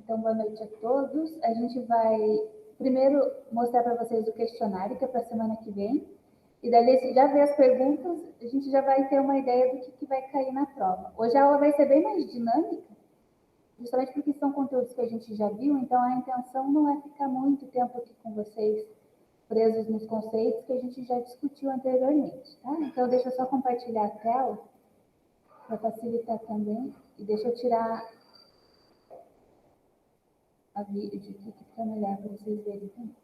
Então, boa noite a todos. A gente vai primeiro mostrar para vocês o questionário, que é para a semana que vem. E daí, se já ver as perguntas, a gente já vai ter uma ideia do que vai cair na prova. Hoje a aula vai ser bem mais dinâmica, justamente porque são conteúdos que a gente já viu, então a intenção não é ficar muito tempo aqui com vocês presos nos conceitos que a gente já discutiu anteriormente, tá? Então, deixa eu só compartilhar a tela para facilitar também. E deixa eu tirar a vídeo aqui, que fica melhor para vocês verem também.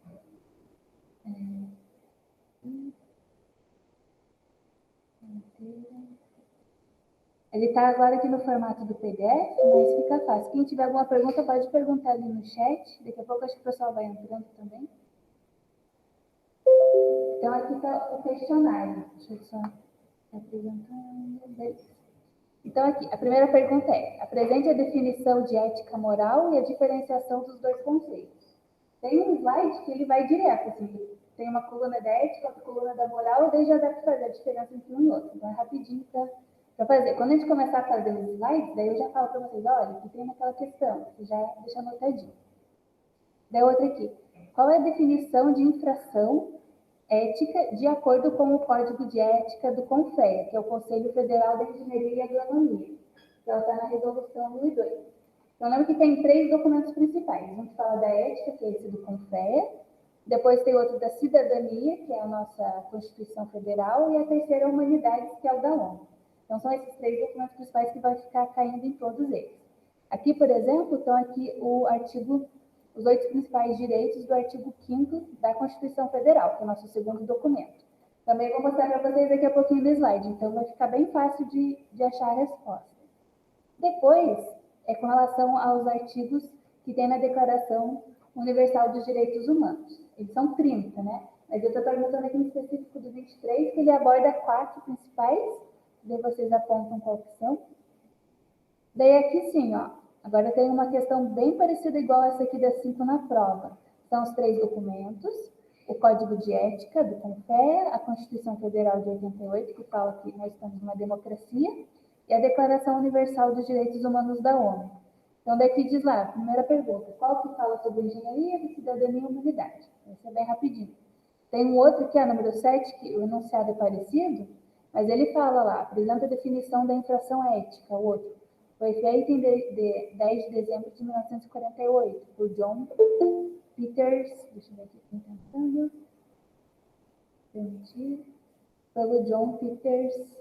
Ele está agora aqui no formato do PDF, mas fica fácil. Quem tiver alguma pergunta, pode perguntar ali no chat. Daqui a pouco acho que o pessoal vai entrando também. Então, aqui está o questionário. Deixa eu só apresentando. Beleza. Então, aqui, a primeira pergunta é: apresente a definição de ética moral e a diferenciação dos dois conceitos. Tem um slide que ele vai direto, assim, tem uma coluna da ética, outra coluna da moral, e daí já dá para fazer a diferença entre um e outro. Então, é rapidinho para fazer. Quando a gente começar a fazer os slides, daí eu já falo para vocês, olha, que tem naquela questão, você já deixa anotadinho. Daí outra aqui. Qual é a definição de infração ética de acordo com o Código de Ética do CONFEA, que é o Conselho Federal da Engenharia e Agronomia, que ela está na Resolução 1002. Então, lembra que tem 3 documentos principais. A gente fala da ética, que é esse do CONFEA, depois tem outro da cidadania, que é a nossa Constituição Federal, e a terceira, a humanidades, que é o da ONU. Então, são esses 3 documentos principais que vai ficar caindo em todos eles. Aqui, por exemplo, estão aqui os 8 principais direitos do artigo 5º da Constituição Federal, que é o nosso segundo documento. Também vou mostrar para vocês daqui a pouquinho no slide, então vai ficar bem fácil de achar a resposta. Depois, com relação aos artigos que tem na Declaração Universal dos Direitos Humanos. Eles são 30, né? Mas eu estou perguntando aqui em específico do 23, que ele aborda 4 principais, daí vocês apontam qual que são. Daí aqui sim, ó, agora tem uma questão bem parecida igual essa aqui das 5 na prova. São os 3 documentos, o Código de Ética do CONFEA, a Constituição Federal de 88, que fala que nós estamos numa democracia, e a Declaração Universal dos Direitos Humanos da ONU. Então, daqui diz lá, primeira pergunta, qual que fala sobre engenharia, cidadania e humanidade? Esse é bem rapidinho. Tem um outro aqui, número 7, que o enunciado é parecido, mas ele fala lá, apresenta a definição da infração ética, o outro. Foi feito em 10 de dezembro de 1948, por John Peters, deixa eu ver aqui, tentando, permitir, pelo John Peters,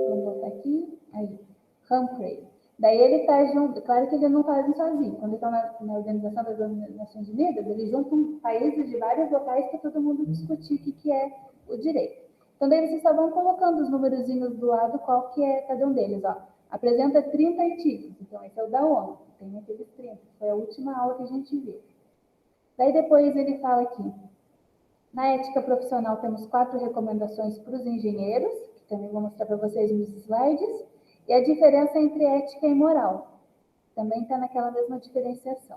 vamos botar aqui, aí, Humphrey. Daí ele está junto, claro que ele não faz sozinho, quando ele está na Organização das Nações Unidas, eles juntam países de vários locais para todo mundo discutir o que é o direito. Então daí vocês só vão colocando os numerozinhos do lado, qual que é cada um deles, ó. Apresenta 30 artigos, então esse é o da ONU, tem aqueles 30, foi a última aula que a gente viu. Daí depois ele fala aqui, na ética profissional temos 4 recomendações para os engenheiros, que também vou mostrar para vocês nos slides, e a diferença entre ética e moral. Também está naquela mesma diferenciação.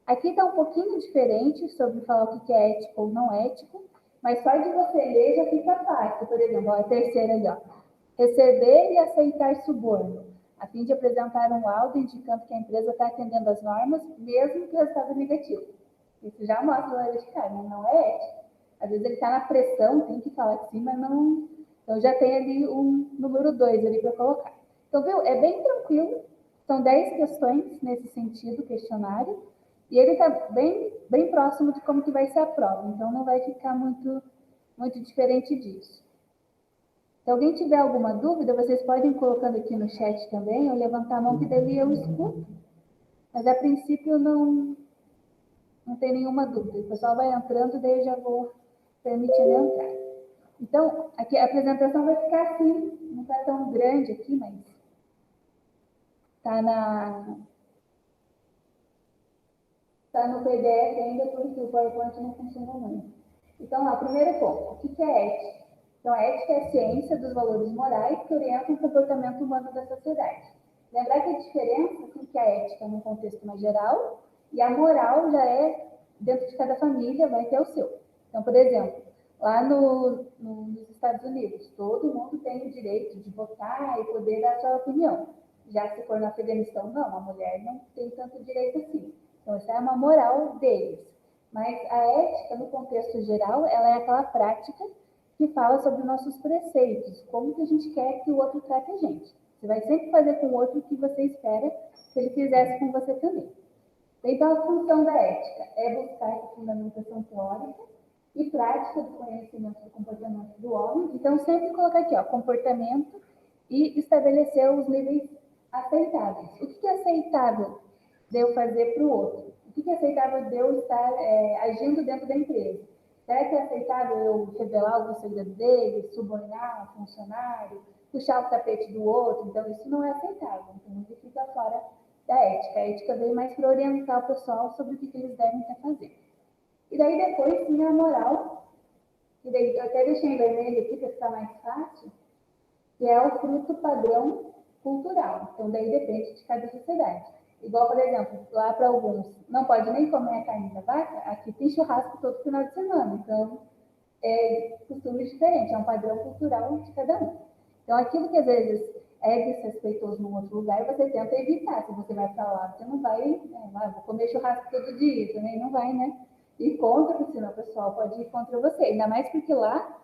Aqui está um pouquinho diferente sobre falar o que é ético ou não ético, mas só de você ler já fica fácil. Por exemplo, ó, a terceira ali, ó. Receber e aceitar suborno, a fim de apresentar um laudo indicando que a empresa está atendendo às normas, mesmo que o resultado negativo. Isso já mostra lá de cara, não é ético. Às vezes ele está na pressão, tem que falar que sim, mas não. Então já tem ali um número 2 ali para colocar. Então, viu? É bem tranquilo. São 10 questões nesse sentido, questionário. E ele está bem próximo de como que vai ser a prova. Então, não vai ficar muito diferente disso. Se alguém tiver alguma dúvida, vocês podem ir colocando aqui no chat também, ou levantar a mão que daí eu escuto. Mas, a princípio, não tem nenhuma dúvida. O pessoal vai entrando, daí eu já vou permitindo entrar. Então, aqui a apresentação vai ficar assim, não está tão grande aqui, mas está no PDF ainda, porque o PowerPoint não funciona muito. Então, lá, primeiro ponto, o que é ética? Então, a ética é a ciência dos valores morais que orientam o comportamento humano da sociedade. Lembrar que a diferença é que a ética é num contexto mais geral e a moral já é, dentro de cada família, vai ter o seu. Então, por exemplo, lá nos Estados Unidos, todo mundo tem o direito de votar e poder dar sua opinião. Já se for no Afeganistão, não, a mulher não tem tanto direito assim. Então, essa é uma moral deles. Mas a ética, no contexto geral, ela é aquela prática que fala sobre nossos preceitos, como que a gente quer que o outro trate a gente. Você vai sempre fazer com o outro o que você espera que ele fizesse com você também. Então, a função da ética é buscar essa fundamentação teórica e prática do conhecimento do comportamento do homem. Então, sempre colocar aqui, ó, comportamento e estabelecer os níveis aceitáveis. O que é aceitável de eu fazer para o outro? O que é aceitável de eu estar agindo dentro da empresa? Será que é aceitável eu revelar algum segredo dele, subornar um funcionário, puxar o tapete do outro? Então, isso não é aceitável. Então, isso fica fora da ética. A ética veio mais para orientar o pessoal sobre o que eles devem estar fazendo. E daí, depois, sim, a moral. E daí, eu até deixei em vermelho aqui para ficar mais fácil, que é o fruto padrão cultural. Então, daí depende de cada sociedade. Igual, por exemplo, lá para alguns, não pode nem comer a carne da vaca, aqui tem churrasco todo final de semana. Então, é costume diferente, é um padrão cultural de cada um. Então, aquilo que às vezes é desrespeitoso num outro lugar, você tenta evitar. Se você vai para lá, você não vai, vou comer churrasco todo dia, também não vai, né? Ir contra, porque senão o pessoal pode ir contra você. Ainda mais porque lá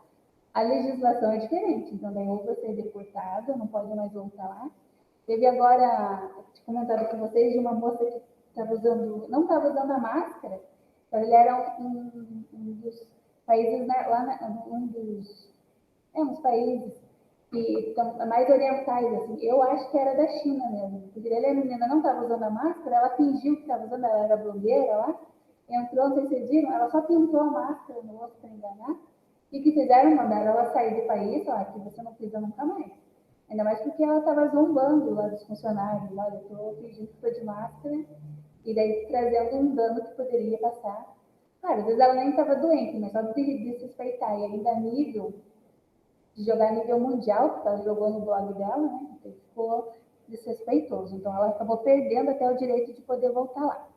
a legislação é diferente. Então, daí ou você é deportado, não pode mais voltar lá. Teve agora, comentado com vocês, de uma moça que estava usando, não estava usando a máscara, mas ele era um dos países, né, uns países que estão mais orientais, assim. Eu acho que era da China mesmo. Porque ele, a menina não estava usando a máscara, ela fingiu que estava usando, ela era blogueira lá, entrou, não sei se vocês viram, ela só pintou a máscara no rosto para enganar. E que fizeram, mandaram ela sair do país, ó, que você não pisa nunca mais. Ainda mais porque ela estava zombando lá dos funcionários, lá, eu estou fingindo que estou de máscara, e daí trazendo um dano que poderia passar. Claro, às vezes ela nem estava doente, mas só de desrespeitar, e ainda a nível, de jogar a nível mundial, porque ela jogou no blog dela, né, então ficou desrespeitoso. Então ela acabou perdendo até o direito de poder voltar lá.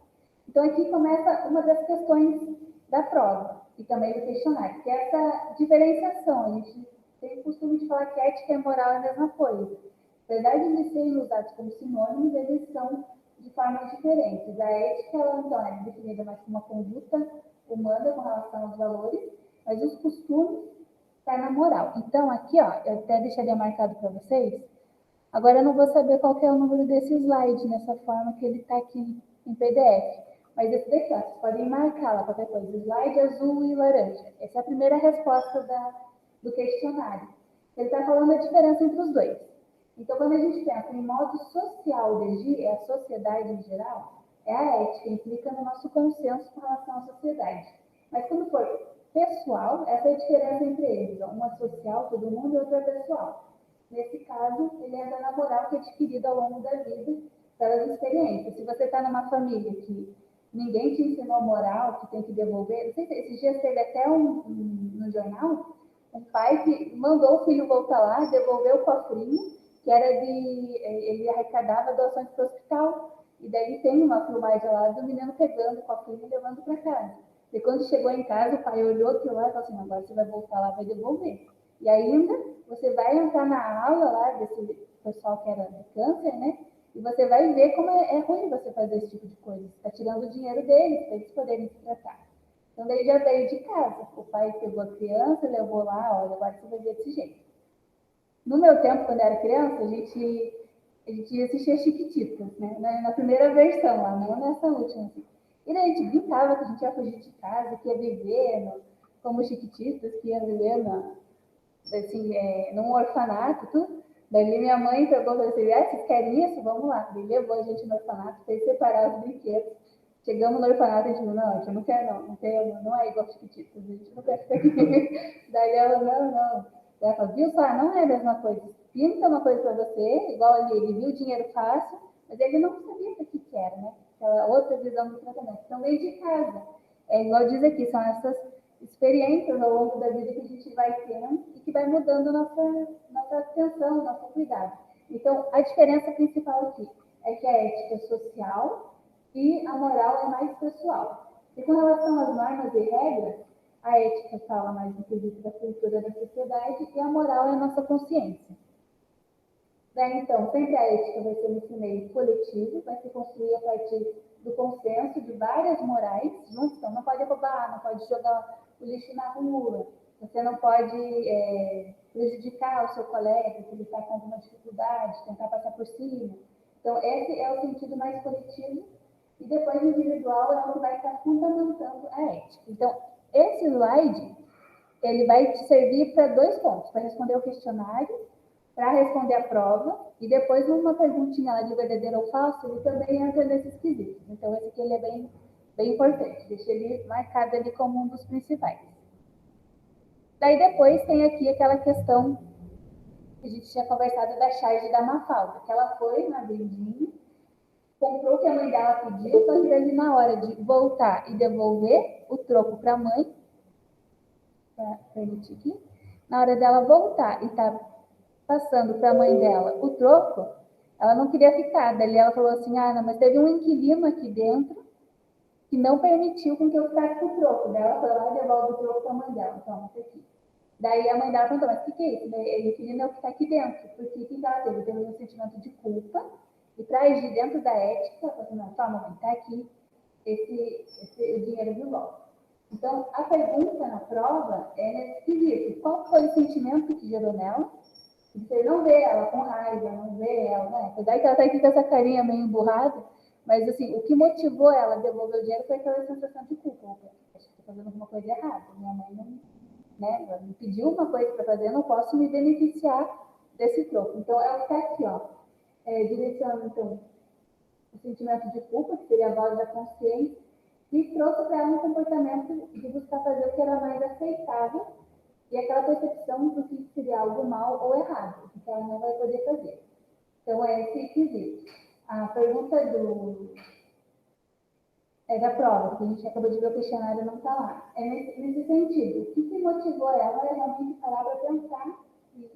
Então aqui começa uma das questões da prova e também do questionário, que é essa diferenciação. A gente tem o costume de falar que ética e moral é a mesma coisa. Apesar de eles serem usados como sinônimos, eles são de formas diferentes. A ética, ela, então, é definida mais como uma conduta humana com relação aos valores, mas os costumes estão na moral. Então, aqui, ó, eu até deixaria marcado para vocês. Agora, eu não vou saber qual é o número desse slide, nessa forma que ele está aqui em PDF. Mas esse daqui, ó, vocês podem marcar lá qualquer coisa, slide azul e laranja. Essa é a primeira resposta do questionário. Ele está falando a diferença entre os dois. Então, quando a gente pensa em modo social de agir, é a sociedade em geral, é a ética, implica no nosso consenso com relação à sociedade. Mas quando for pessoal, essa é a diferença entre eles. Uma social, todo mundo, e outra pessoal. Nesse caso, ele entra na moral que é adquirida ao longo da vida pelas experiências. Se você está numa família que ninguém te ensinou moral, que tem que devolver, não sei se esses dias teve até no jornal, um pai que mandou o filho voltar lá, devolveu o cofrinho, que era ele arrecadava doações para o hospital. E daí tem uma filmagem lá do menino pegando o cofrinho e levando para casa. E quando chegou em casa, o pai olhou aquilo lá e falou assim, agora você vai voltar lá, vai devolver. E ainda, você vai entrar na aula lá desse pessoal que era de câncer, né? E você vai ver como é ruim você fazer esse tipo de coisa. Você está tirando o dinheiro deles, para eles poderem se tratar. Então, daí já veio de casa. O pai pegou a criança, levou lá, olha, agora você vai ver desse jeito. No meu tempo, quando eu era criança, a gente assistia Chiquititas, né? Na primeira versão lá, não nessa última. Assim. E daí a gente brincava que a gente ia fugir de casa, que ia viver como Chiquititas, que ia viver assim, num orfanato, tudo. Daí minha mãe pegou e falou assim, vocês querem isso? Vamos lá. Daí levou a gente no orfanato, fez separar os brinquedos. Chegamos no orfanato e a gente falou, não, a gente não quer não é igual Chiquititas, a gente não quer ficar aqui. Daí ela, não. Ela falou, viu só, não é a mesma coisa. Pinta uma coisa para você, igual ali, ele viu o dinheiro fácil, mas ele não sabia o que era, né? Aquela outra visão do tratamento. Então, veio de casa. É igual diz aqui, são essas experiências ao longo da vida que a gente vai tendo e que vai mudando nossa atenção, nosso cuidado. Então, a diferença principal aqui é que a ética é social e a moral é mais pessoal. E com relação às normas e regras, a ética fala mais do quesito da cultura da sociedade e a moral é a nossa consciência. Então, sempre a ética vai ser nesse meio coletivo, vai se construir a partir do consenso de várias morais juntas. Então, não pode roubar, não pode jogar o lixo na rua, você não pode prejudicar o seu colega, se ele está com alguma dificuldade, tentar passar por cima. Então, esse é o sentido mais coletivo, e depois o individual é o que vai estar fundamentando a ética. Então, esse slide, ele vai te servir para 2 pontos, para responder o questionário, para responder a prova, e depois uma perguntinha lá de verdadeiro ou falso, ele também entra nesses quesitos. Então, esse aqui ele é bem importante, deixa ele marcado ali como um dos principais. Daí depois tem aqui aquela questão que a gente tinha conversado da charge da Mafalda, que ela foi na vendinha, comprou o que a mãe dela pediu, só que ali na hora de voltar e devolver o troco para a mãe, permitir aqui, na hora dela voltar e tá passando para a mãe dela o troco, ela não queria ficar. Daí ela falou assim, não, mas teve um inquilino aqui dentro que não permitiu com que eu ficasse com o troco. Daí ela foi lá e devolve o troco para a mãe dela. Então, isso aqui. Daí a mãe dela perguntou, mas o que é isso? Ele inquilino é o que está aqui dentro. Porque o que ela teve? Teve um sentimento de culpa. E para agir dentro da ética, ela falou assim, não, toma, mãe, está aqui o dinheiro de volta. Então, a pergunta na prova é nesse quesito. Qual foi o sentimento que gerou nela? Você não vê ela com raiva, não vê ela, né? Apesar que ela está aqui com essa carinha meio emburrada, mas assim, o que motivou ela a devolver o dinheiro foi aquela sensação de culpa. Acho que estou fazendo alguma coisa errada. Minha mãe não, né, ela me pediu uma coisa para fazer, eu não posso me beneficiar desse troco. Então, é o que está aqui, ó. Direcionando, então, o sentimento de culpa, que seria a voz da consciência, e trouxe para ela um comportamento de buscar fazer o que era mais aceitável e aquela percepção do que seria algo mal ou errado, que ela não vai poder fazer. Então, é esse quesito. A pergunta da prova, que a gente acabou de ver o questionário não está lá. É nesse sentido. O que motivou ela é realmente parar para pensar,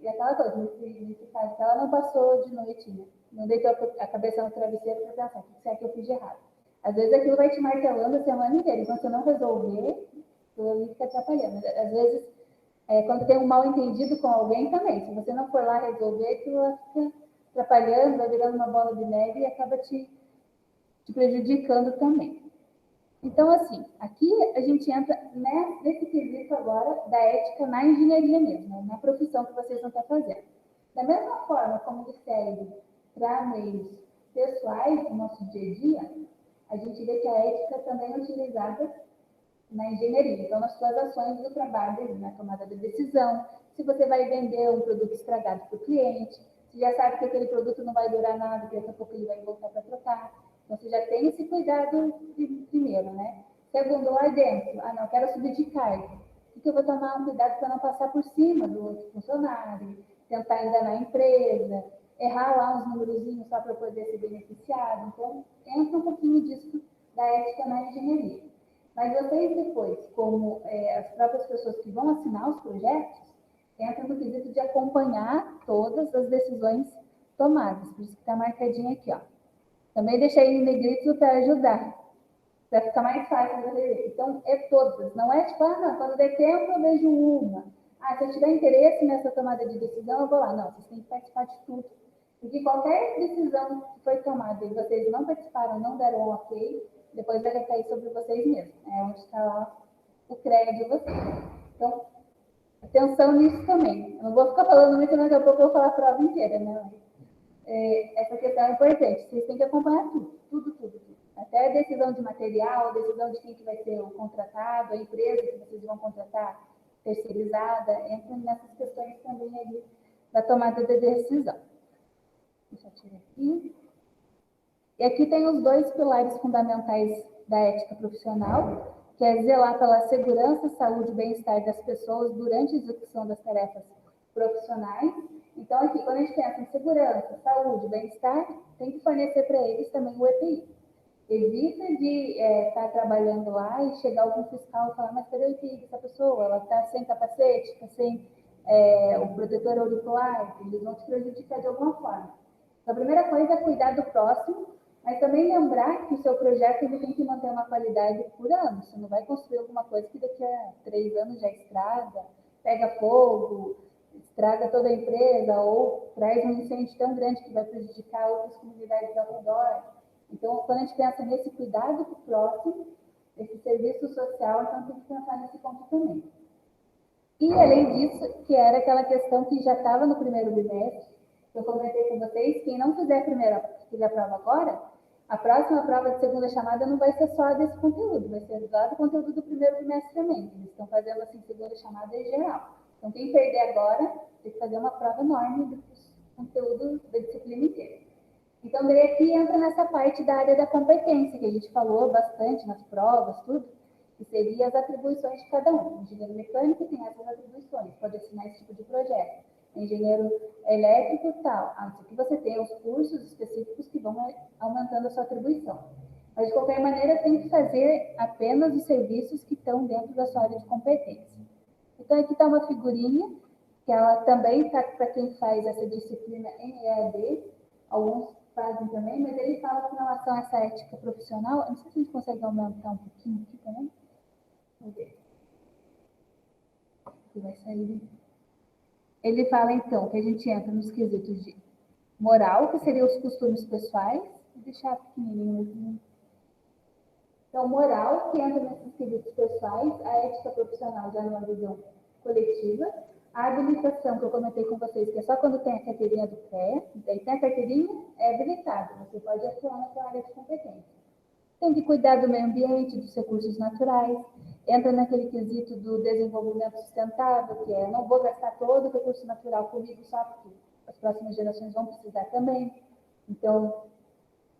e aquela coisa, nesse caso, que ela não passou de noite, né? Não deitou a cabeça no travesseiro para pensar, o que será que eu fiz de errado? Às vezes aquilo vai te martelando a semana inteira, enquanto você não resolver, aquilo ali fica atrapalhando. Às vezes, quando tem um mal entendido com alguém também, se você não for lá resolver, aquilo fica atrapalhando, vai virando uma bola de neve e acaba te prejudicando também. Então, assim, aqui a gente entra nesse quesito agora da ética na engenharia mesmo, na profissão que vocês vão estar fazendo. Da mesma forma como ele serve para meios pessoais do nosso dia a dia, a gente vê que a ética também é utilizada na engenharia. Então, nas suas ações do trabalho, na tomada de decisão, se você vai vender um produto estragado para o cliente, você já sabe que aquele produto não vai durar nada, que daqui a pouco ele vai voltar para trocar. Então, você já tem esse cuidado primeiro, né? Segundo, lá dentro, não, quero subir de cargo. O que eu vou tomar um cuidado para não passar por cima do outro funcionário, tentar enganar a empresa, errar lá uns númerozinhos só para poder ser beneficiado. Então, entra um pouquinho disso da ética na engenharia. Mas vocês depois, como as próprias pessoas que vão assinar os projetos, entram no quesito de acompanhar todas as decisões tomadas. Por isso que está marcadinho aqui, ó. Também deixei em negrito para ajudar, para ficar mais fácil de ver. Então, é todas. Não é tipo, não, quando der tempo eu vejo uma. Se eu tiver interesse nessa tomada de decisão, eu vou lá. Não, vocês têm que participar de tudo. Porque qualquer decisão que foi tomada e vocês não participaram, não deram um ok, depois vai recair sobre vocês mesmos. É onde está lá o crédito de vocês. Então, atenção nisso também. Eu não vou ficar falando muito, mas daqui a pouco eu vou falar a prova inteira, né? Essa questão é importante. Vocês têm que acompanhar tudo. Até a decisão de material, a decisão de quem que vai ser o contratado, a empresa que vocês vão contratar terceirizada, entra nessas questões também ali da tomada de decisão. Deixa eu tirar aqui. E aqui tem os 2 pilares fundamentais da ética profissional, que é zelar pela segurança, saúde e bem-estar das pessoas durante a execução das tarefas profissionais. Então, aqui, quando a gente pensa em segurança, saúde, bem-estar, tem que fornecer para eles também o EPI. Evita de estar trabalhando lá e chegar algum fiscal e falar, mas cadê o EPI dessa pessoa? Ela está sem capacete, está sem o protetor auricular, eles vão te prejudicar de alguma forma. Então, a primeira coisa é cuidar do próximo, mas também lembrar que o seu projeto ele tem que manter uma qualidade por ano. Você não vai construir alguma coisa que daqui a 3 anos já estraga, pega fogo, estraga toda a empresa ou traz um incêndio tão grande que vai prejudicar outras comunidades ao redor. Então, quando a gente pensa nesse cuidado com o próximo, esse serviço social, então tem que pensar nesse ponto também. E, além disso, que era aquela questão que já estava no primeiro bimestre, que eu comentei com vocês, quem não fizer a prova agora, a próxima prova de segunda chamada não vai ser só desse conteúdo, vai ser do conteúdo do primeiro bimestre também. Eles estão fazendo assim, segunda chamada em geral. Então, quem perder agora, tem que fazer uma prova enorme do conteúdo da disciplina inteira. Então, daí aqui entra nessa parte da área da competência, que a gente falou bastante nas provas, tudo, que seria as atribuições de cada um. O engenheiro mecânico tem essas atribuições, pode assinar esse tipo de projeto. O engenheiro elétrico, tal. Isso aqui você tem os cursos específicos que vão aumentando a sua atribuição. Mas, de qualquer maneira, tem que fazer apenas os serviços que estão dentro da sua área de competência. Então, aqui está uma figurinha, que ela também está para quem faz essa disciplina em EAD, alguns fazem também, mas ele fala com relação a essa ética profissional. Não sei se a gente consegue aumentar um pouquinho aqui também. Vamos ver. Aqui vai sair. Ele fala, então, que a gente entra nos quesitos de moral, que seriam os costumes pessoais. Vou deixar pequenininho aqui. Então, moral, que entra nesses quesitos pessoais, a ética profissional já numa visão coletiva, a habilitação, que eu comentei com vocês, que é só quando tem a carteirinha do CREA, daí tem a carteirinha, é habilitado, você pode atuar na sua área de competência. Tem que cuidar do meio ambiente, dos recursos naturais, entra naquele quesito do desenvolvimento sustentável, que é não vou gastar todo o recurso natural comigo só porque as próximas gerações vão precisar também. Então,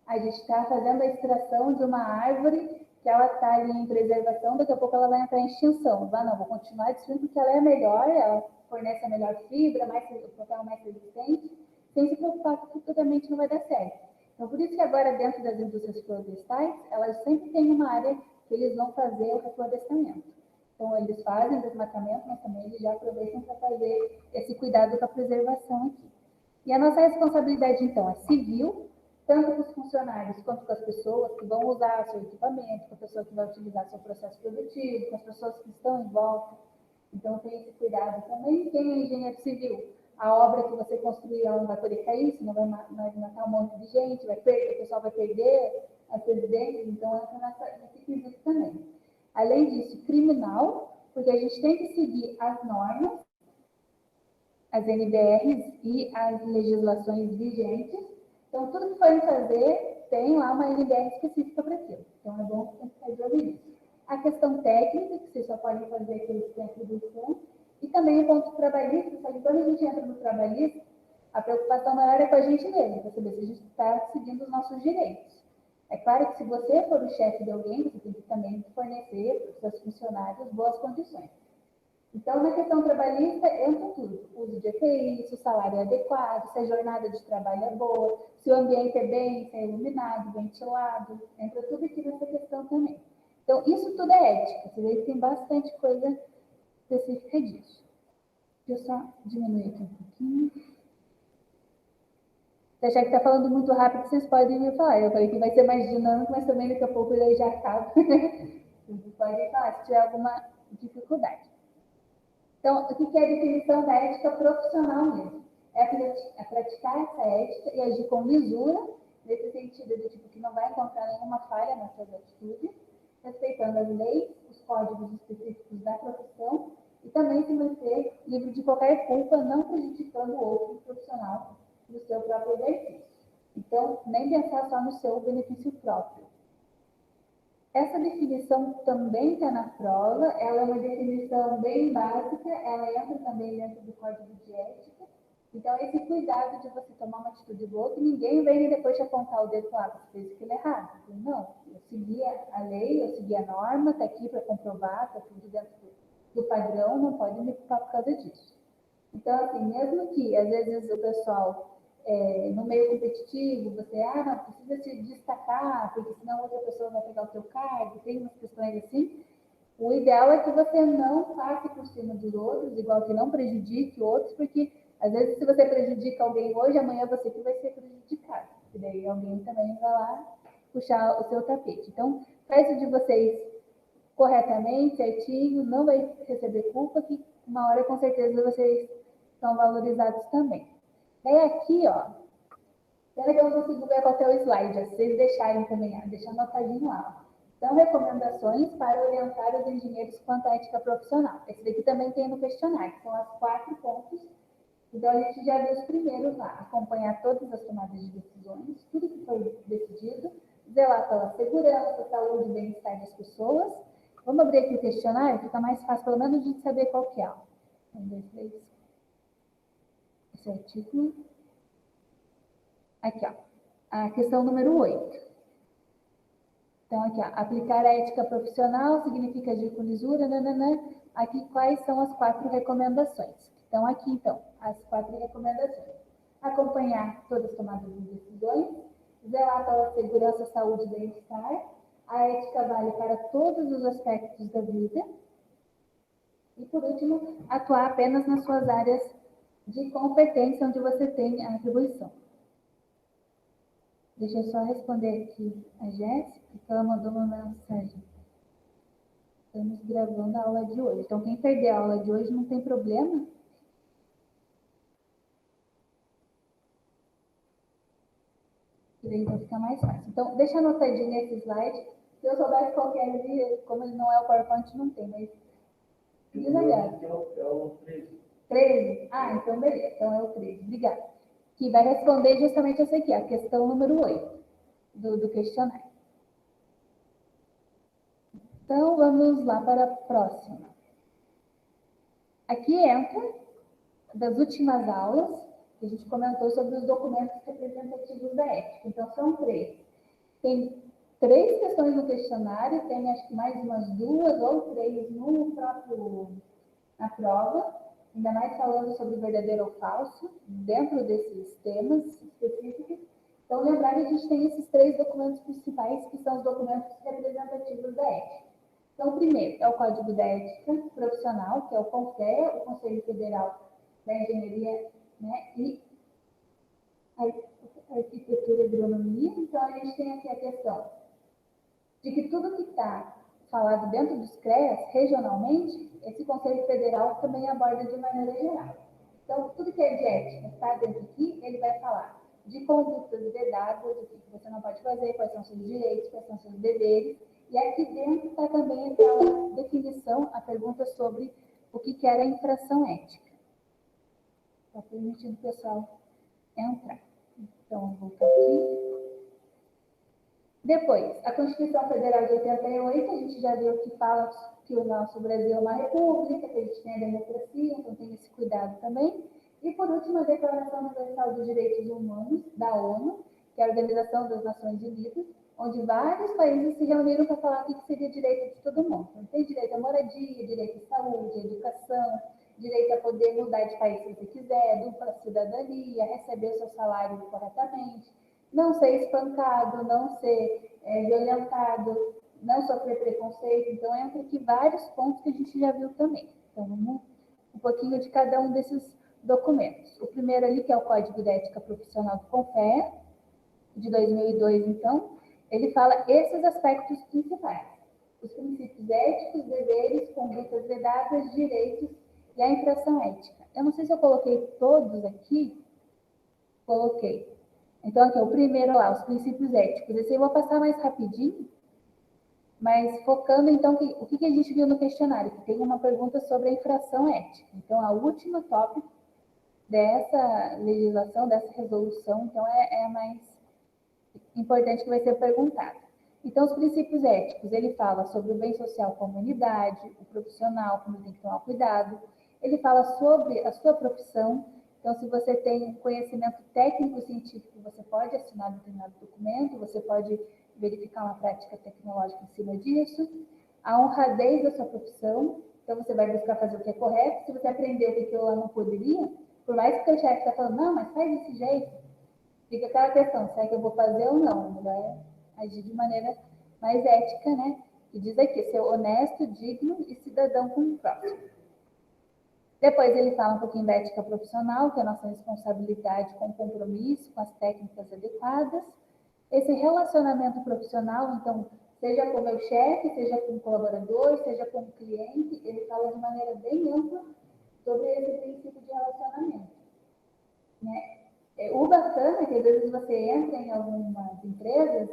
a gente está fazendo a extração de uma árvore que ela está ali em preservação, daqui a pouco ela vai entrar em extinção. Não, vou continuar destruindo porque ela é melhor, ela fornece a melhor fibra, o papel mais resistente, sem se preocupar que futuramente não vai dar certo. Então, por isso que agora, dentro das indústrias florestais, elas sempre têm uma área que eles vão fazer o reflorestamento. Então, eles fazem o desmatamento, mas também eles já aproveitam para fazer esse cuidado com a preservação aqui. E a nossa responsabilidade, então, é civil, tanto com os funcionários quanto com as pessoas que vão usar seu equipamento, com a pessoa que vai utilizar seu processo produtivo, com as pessoas que estão em volta. Então, tem esse cuidado também. Quem é engenheiro civil? A obra que você construir não vai poder cair, senão vai matar um monte de gente, o pessoal vai perder as residências, então entra nesse quesito também. Além disso, criminal, porque a gente tem que seguir as normas, as NBRs e as legislações vigentes. Então, tudo que forem fazer tem lá uma NBR específica para aquilo. Então, é bom ficar de olho nisso. A questão técnica, que vocês só podem fazer aqueles que têm atribuição, e também o ponto trabalhista, sabe? Quando a gente entra no trabalhista, a preocupação maior é com a gente mesmo, para saber se a gente está seguindo os nossos direitos. É claro que se você for o chefe de alguém, você tem que também fornecer para os seus funcionários boas condições. Então, na questão trabalhista, entra tudo. O uso de EPI, se o salário é adequado, se a jornada de trabalho é boa, se o ambiente é bem, se é iluminado, ventilado, entra tudo aqui nessa questão também. Então, isso tudo é ética. Você vê que tem bastante coisa específica disso. Deixa eu só diminuir aqui um pouquinho. Se achar que está falando muito rápido, vocês podem me falar. Eu falei que vai ser mais dinâmico, mas também daqui a pouco ele já acaba. Vocês podem falar se tiver alguma dificuldade. Então, o que é a definição da ética profissional mesmo? É praticar essa ética e agir com lisura, nesse sentido de tipo, que não vai encontrar nenhuma falha nas suas atitudes, respeitando as leis, os códigos específicos da profissão e também se manter livre de qualquer culpa, não prejudicando o outro profissional do seu próprio exercício. Então, nem pensar só no seu benefício próprio. Essa definição também está na prova, ela é uma definição bem básica, ela entra também dentro do código de ética. Então, esse cuidado de você tomar uma atitude boa, que ninguém venha depois te apontar o dedo e falar, você fez aquilo errado. Não, eu segui a lei, eu segui a norma, está aqui para comprovar, está tudo dentro do padrão, não pode me culpar por causa disso. Então, assim, mesmo que às vezes o pessoal no meio competitivo, você não precisa se destacar, porque senão outra pessoa vai pegar o seu cargo, tem umas questões assim. O ideal é que você não passe por cima dos outros, igual que não prejudique outros, porque às vezes se você prejudica alguém hoje, amanhã você que vai ser prejudicado. E daí alguém também vai lá puxar o seu tapete. Então, faz o de vocês corretamente, certinho, não vai receber culpa, que uma hora com certeza vocês são valorizados também. Daí aqui, ó, pena que eu não consigo ver qual é o slide, se vocês deixarem também, deixar anotadinho lá. São recomendações para orientar os engenheiros quanto à ética profissional. Esse daqui também tem no questionário, são as 4 pontos. Então, a gente já viu os primeiros lá, acompanhar todas as tomadas de decisões, tudo que foi decidido, zelar pela segurança, saúde e bem-estar das pessoas. Vamos abrir aqui o questionário, fica mais fácil, pelo menos, de saber qual que é. 1, 2, 3. Esse artigo. Aqui, ó. A questão número 8. Então, aqui, ó, aplicar a ética profissional significa agir com lisura, nananã. Aqui, quais são as 4 recomendações? Então, aqui, então, as 4 recomendações. Acompanhar todas as tomadas de decisões, zelar pela segurança, saúde e bem-estar. A ética vale para todos os aspectos da vida. E, por último, atuar apenas nas suas áreas de competência, onde você tem a atribuição. Deixa eu só responder aqui a Jéssica, que ela mandou uma mensagem. Estamos gravando a aula de hoje. Então, quem perder a aula de hoje não tem problema. E daí vai ficar mais fácil. Então, deixa anotadinho nesse slide. Se eu soubesse qual que é, como ele não é o PowerPoint, não tem, mas... Devagar. É o 13. 13? Ah, então beleza. Então é o 13. Obrigada. Que vai responder justamente essa aqui, a questão número 8 do questionário. Então, vamos lá para a próxima. Aqui entra, das últimas aulas, que a gente comentou sobre os documentos representativos da ética. Então, são 3. Tem 3 questões no questionário, tem acho que mais umas 2 ou 3 na prova, ainda mais falando sobre verdadeiro ou falso, dentro desses temas específicos. Então, lembrar que a gente tem esses 3 documentos principais, que são os documentos representativos da ética. Então, o primeiro é o Código da Ética Profissional, que é o CONFEA, o Conselho Federal da Engenharia, né, e Arquitetura e Agronomia. Então, a gente tem aqui a questão de que tudo que está falado dentro dos CREAs, regionalmente, esse Conselho Federal também aborda de maneira geral. Então, tudo que é de ética está dentro aqui, ele vai falar de condutas vedadas, o que você não pode fazer, quais são seus direitos, quais são seus deveres. E aqui dentro está também aquela definição, a pergunta sobre o que era a infração ética. Está permitindo o pessoal entrar. Então, vou voltar aqui. Depois, a Constituição Federal de 88, a gente já viu que fala que o nosso Brasil é uma república, que a gente tem a democracia, então tem esse cuidado também. E, por último, a Declaração Universal dos Direitos Humanos, da ONU, que é a Organização das Nações Unidas, onde vários países se reuniram para falar o que seria direito de todo mundo. Então, tem direito à moradia, direito à saúde, à educação, direito a poder mudar de país se você quiser, dupla cidadania, receber o seu salário corretamente, não ser espancado, não ser violentado, não sofrer preconceito. Então, entra aqui vários pontos que a gente já viu também. Então, vamos um pouquinho de cada um desses documentos. O primeiro ali, que é o Código de Ética Profissional do CONFEA, de 2002, então, ele fala esses aspectos principais. Os princípios éticos, deveres, condutas vedadas, direitos e a infração ética. Eu não sei se eu coloquei todos aqui. Coloquei. Então, aqui é o primeiro lá, os princípios éticos. Esse eu vou passar mais rapidinho, mas focando, então, o que a gente viu no questionário, que tem uma pergunta sobre a infração ética. Então, a última tópico dessa legislação, dessa resolução, então, é a mais importante que vai ser perguntado. Então, os princípios éticos, ele fala sobre o bem social com a humanidade, o profissional, como tem que tomar cuidado. Ele fala sobre a sua profissão. Então, se você tem conhecimento técnico-científico, você pode assinar determinado documento, você pode verificar uma prática tecnológica em cima disso. A honradez da sua profissão, então você vai buscar fazer o que é correto. Se você aprendeu que aquilo lá não poderia, por mais que o seu chefe está falando, não, mas faz desse jeito, fica aquela questão, será que eu vou fazer ou não? Melhor agir de maneira mais ética, né? Que diz aqui, ser honesto, digno e cidadão com o próximo. Depois ele fala um pouquinho da ética profissional, que é a nossa responsabilidade com o compromisso, com as técnicas adequadas. Esse relacionamento profissional, então, seja com o meu chefe, seja com o colaborador, seja com o cliente, ele fala de maneira bem ampla sobre esse princípio de relacionamento, né? O bacana é que às vezes você entra em algumas empresas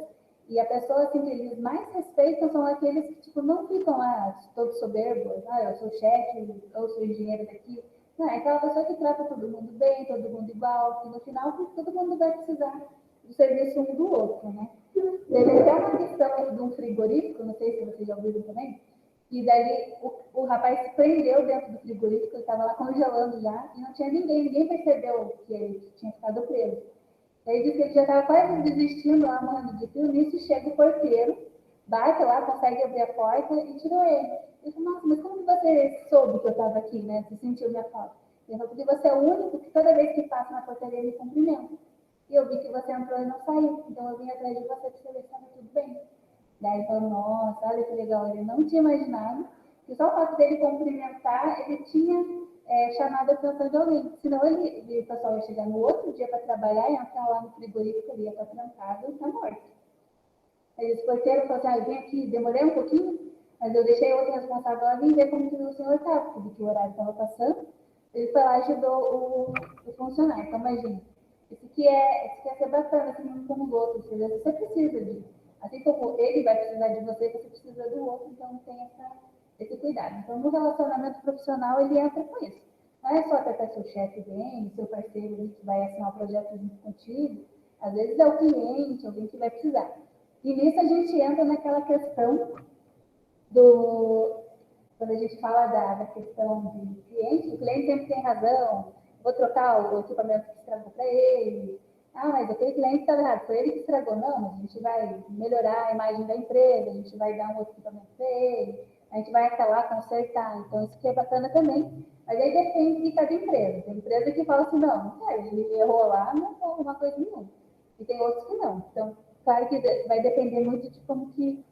e a pessoa assim, que eles mais respeitam são aqueles que tipo, não ficam lá todos soberbos, eu sou chefe, eu sou engenheiro daqui. Não, é aquela pessoa que trata todo mundo bem, todo mundo igual, que no final todo mundo vai precisar do serviço um do outro, né? Teve até uma questão de um frigorífico, não sei se vocês já ouviram também, e daí o rapaz se prendeu dentro do frigorífico, ele estava lá congelando já, e não tinha ninguém, ninguém percebeu que ele tinha ficado preso. Ele disse que ele já estava quase desistindo lá, morrendo de frio, nisso chega o porteiro, bate lá, consegue abrir a porta e tirou ele. Eu falei, nossa, mas como que você soube que eu estava aqui, né? Você sentiu minha falta? Ele falou, porque você é o único que toda vez que passa na portaria me cumprimenta. E eu vi que você entrou e não saiu, então eu vim atrás de você para saber se estava tudo bem. Daí ele falou, nossa, olha que legal, ele não tinha imaginado que só o fato dele cumprimentar, ele tinha chamado a atenção de alguém. Senão o pessoal ia chegar no outro dia para trabalhar e entrar lá no frigorífico, ele ia estar trancado e estar morto. Aí esse porteiro falou assim, eu vim aqui, demorei um pouquinho, mas eu deixei outro responsável lá vir ver como que o senhor estava, porque o horário estava passando. Ele foi lá e ajudou o funcionário. Então, imagina, isso aqui é ser bacana, assim, como os outros. Você precisa de, assim como ele vai precisar de você, você precisa do outro, então tem esse cuidado. Então, no relacionamento profissional, ele entra com isso. Não é só tratar seu chefe bem, seu parceiro que vai assinar um projeto junto contigo. Às vezes é o cliente, alguém que vai precisar. E nisso a gente entra naquela questão do, quando a gente fala da questão de cliente, o cliente sempre tem razão, vou trocar o equipamento que estragou para ele. Ah, mas aquele cliente estava errado, foi ele que estragou. Não, mas a gente vai melhorar a imagem da empresa, a gente vai dar um outro equipamento para ele, a gente vai até lá consertar. Então, isso aqui é bacana também. Mas aí depende de cada empresa. Tem empresa que fala assim, não, ele errou lá, não é uma coisa nenhuma. E tem outros que não. Então, claro que vai depender muito de como que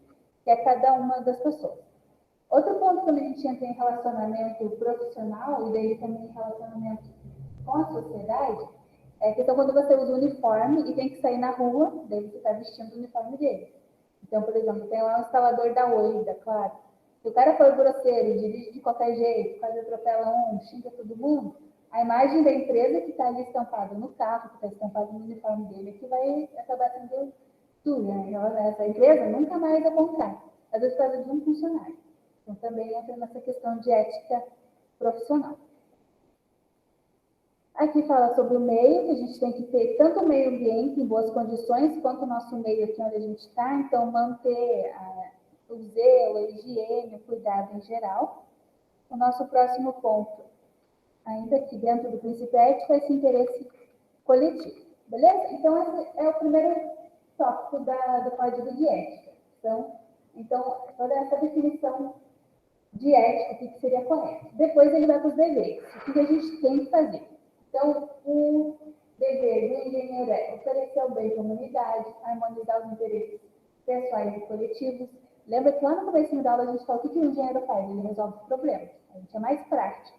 é cada uma das pessoas. Outro ponto, quando a gente entra em relacionamento profissional e daí também em relacionamento com a sociedade, é a questão quando você usa o uniforme e tem que sair na rua, daí você está vestindo o uniforme dele. Então, por exemplo, tem lá um instalador da Oi, da Claro. Se o cara for grosseiro, dirige de qualquer jeito, faz atropela um, xinga todo mundo, a imagem da empresa que está ali estampada no carro, que está estampada no uniforme dele, é que vai acabar sendo tudo, né? Essa empresa nunca mais é contrato, às vezes por causa de um funcionário. Então, também entra nessa questão de ética profissional. Aqui fala sobre o meio, que a gente tem que ter tanto o meio ambiente em boas condições, quanto o nosso meio aqui onde a gente está. Então, manter o zelo, a higiene, o cuidado em geral. O nosso próximo ponto, ainda aqui dentro do princípio ético, é esse interesse coletivo. Beleza? Então, esse é o primeiro tópico do Código de Ética. Então, toda essa definição de ética, o que seria correto. Depois ele vai para os deveres, o que a gente tem que fazer. Então, o dever do engenheiro é oferecer o bem para a comunidade, harmonizar os interesses pessoais e coletivos. Lembra que lá no começo da aula a gente falou o que o engenheiro faz? Ele resolve os problemas. A gente é mais prático.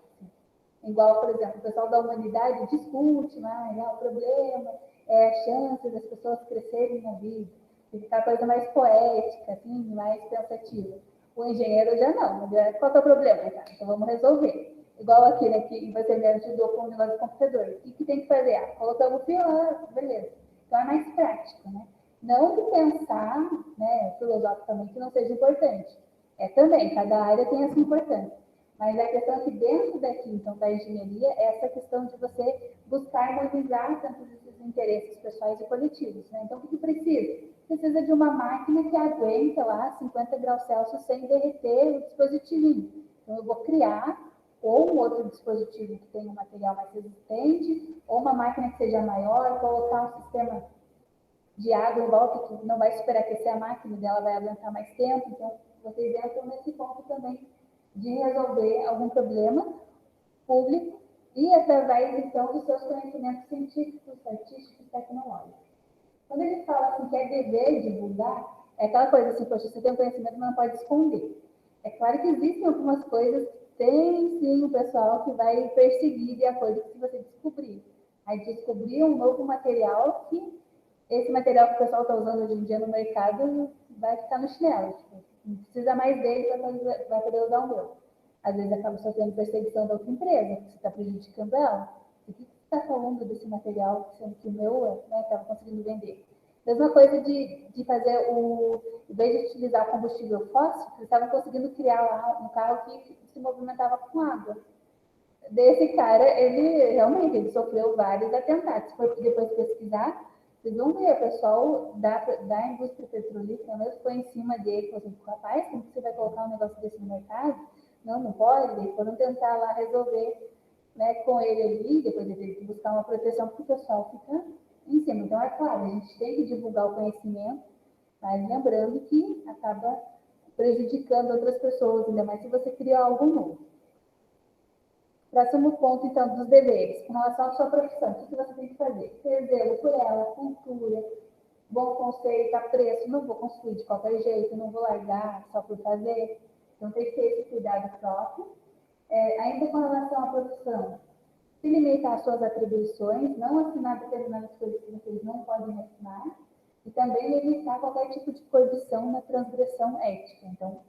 Igual, por exemplo, o pessoal da humanidade discute, mas o problema é a chance das pessoas crescerem na vida, e ficar a coisa mais poética, assim, mais pensativa. O engenheiro já não, qual é o problema? Tá? Então vamos resolver. Igual aqui, né, que você me ajudou com o negócio do computador. O que tem que fazer? Colocamos o fio lá, beleza. Então é mais prático, né? Não que pensar, né, filosoficamente, não seja importante. É também, cada área tem essa importância. Mas a questão é que dentro daqui, então, da engenharia, é essa questão de você buscar harmonizar tanto esses interesses pessoais e coletivos. Né? Então, o que precisa? Precisa de uma máquina que aguenta lá 50 graus Celsius sem derreter o dispositivo. Então, eu vou criar ou um outro dispositivo que tenha um material mais resistente, ou uma máquina que seja maior, colocar um sistema de água em volta que não vai superaquecer a máquina, dela vai aguentar mais tempo. Então, vocês entram nesse ponto também de resolver algum problema público e através, então, dos seus conhecimentos científicos, artísticos, tecnológicos. Quando ele fala assim, que é dever divulgar, é aquela coisa assim, poxa, você tem um conhecimento, mas não pode esconder. É claro que existem algumas coisas que tem, sim, o pessoal que vai perseguir de acordo com o que você descobrir. Aí descobrir um novo material que esse material que o pessoal está usando hoje em dia no mercado vai ficar no chinelo. Tipo, não precisa mais dele, vai poder usar o meu. às vezes acaba sofrendo perseguição da outra empresa, porque você está prejudicando ela. O que você está falando desse material, sendo que o meu estava conseguindo vender? Mesma coisa de fazer em vez de utilizar o combustível fóssil, eles estavam conseguindo criar lá um carro que se movimentava com água. Desse cara, ele realmente sofreu vários atentados. Se for depois pesquisar, vocês vão ver, o pessoal da indústria petrolífera mesmo foi em cima dele, falou assim, rapaz, como que você vai colocar um negócio desse no mercado? Não, não pode. Eles foram tentar lá resolver, com ele ali, depois ele teve que buscar uma proteção, porque o pessoal fica em cima. Então, é claro, a gente tem que divulgar o conhecimento, mas lembrando que acaba prejudicando outras pessoas, ainda mais se você cria algo novo. Próximo ponto, então, dos deveres. Com relação à sua profissão, o que você tem que fazer? Ter zelo por ela, cultura, bom conceito, apreço. Não vou construir de qualquer jeito, não vou largar só por fazer. Então, tem que ter esse cuidado próprio. Ainda com relação à profissão, se limitar às suas atribuições, não assinar determinadas coisas que vocês não podem assinar, e também evitar qualquer tipo de proibição na transgressão ética. Então,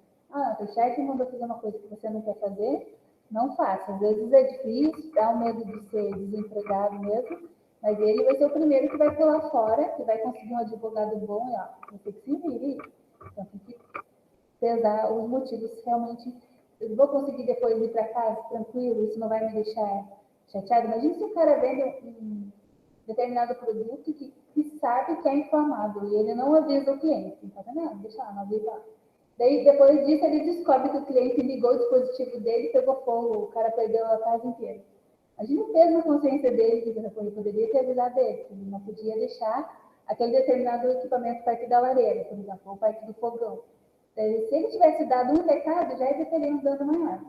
teu chefe mandou fazer uma coisa que você não quer fazer, não faça. Às vezes é difícil, dá um medo de ser desempregado mesmo, mas ele vai ser o primeiro que vai pular fora, que vai conseguir um advogado bom e, você que se vire. Então, tem que pesar os motivos realmente. Eu vou conseguir depois ir para casa tranquilo, isso não vai me deixar chateado. Imagina se o cara vende um determinado produto que sabe que é inflamável e ele não avisa o cliente. Tá vendo? Deixa lá, não avisa lá. Daí, depois disso, ele descobre que o cliente ligou o dispositivo dele e pegou fogo, o cara perdeu a casa inteira. Imagina o peso na consciência dele, que ele poderia ter avisado ele, que ele não podia deixar aquele determinado equipamento perto da lareira, por exemplo, ou perto do fogão. Daí, se ele tivesse dado um recado, já teria um dano maior.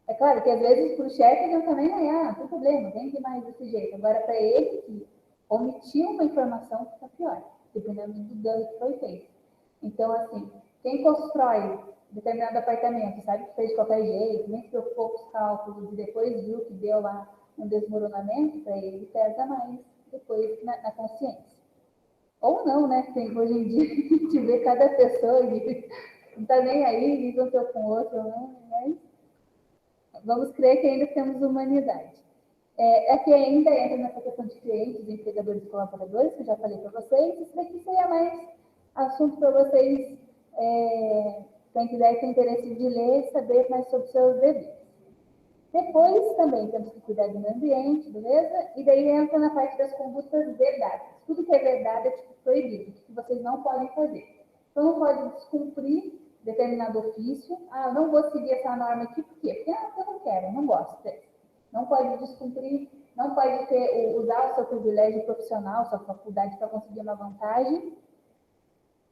É claro que às vezes para o chefe ele também não tem problema, vende mais desse jeito. Agora, para ele que omitiu uma informação, fica pior, dependendo do dano que foi feito. Então, assim, quem constrói determinado apartamento, sabe que fez de qualquer jeito, nem se preocupou com os cálculos e depois viu que deu lá um desmoronamento, para ele pesa mais depois na consciência. Ou não, né? Tem, hoje em dia a gente vê cada pessoa e não está nem aí, nem aconteceu com o outro, não, mas vamos crer que ainda temos humanidade. Aqui ainda entra nessa questão de clientes, empregadores e colaboradores, que eu já falei para vocês. Isso daqui seria mais assunto para vocês, quem quiser ter interesse de ler, saber mais sobre seus deveres. Depois, também temos que cuidar do meio ambiente, beleza? E daí entra na parte das condutas vedadas. Tudo que é vedado é tipo proibido, que vocês não podem fazer. Então, não pode descumprir determinado ofício. Não vou seguir essa norma aqui, por quê? Porque eu não quero, eu não gosto dela. Não pode descumprir, não pode usar o seu privilégio profissional, sua faculdade para conseguir uma vantagem.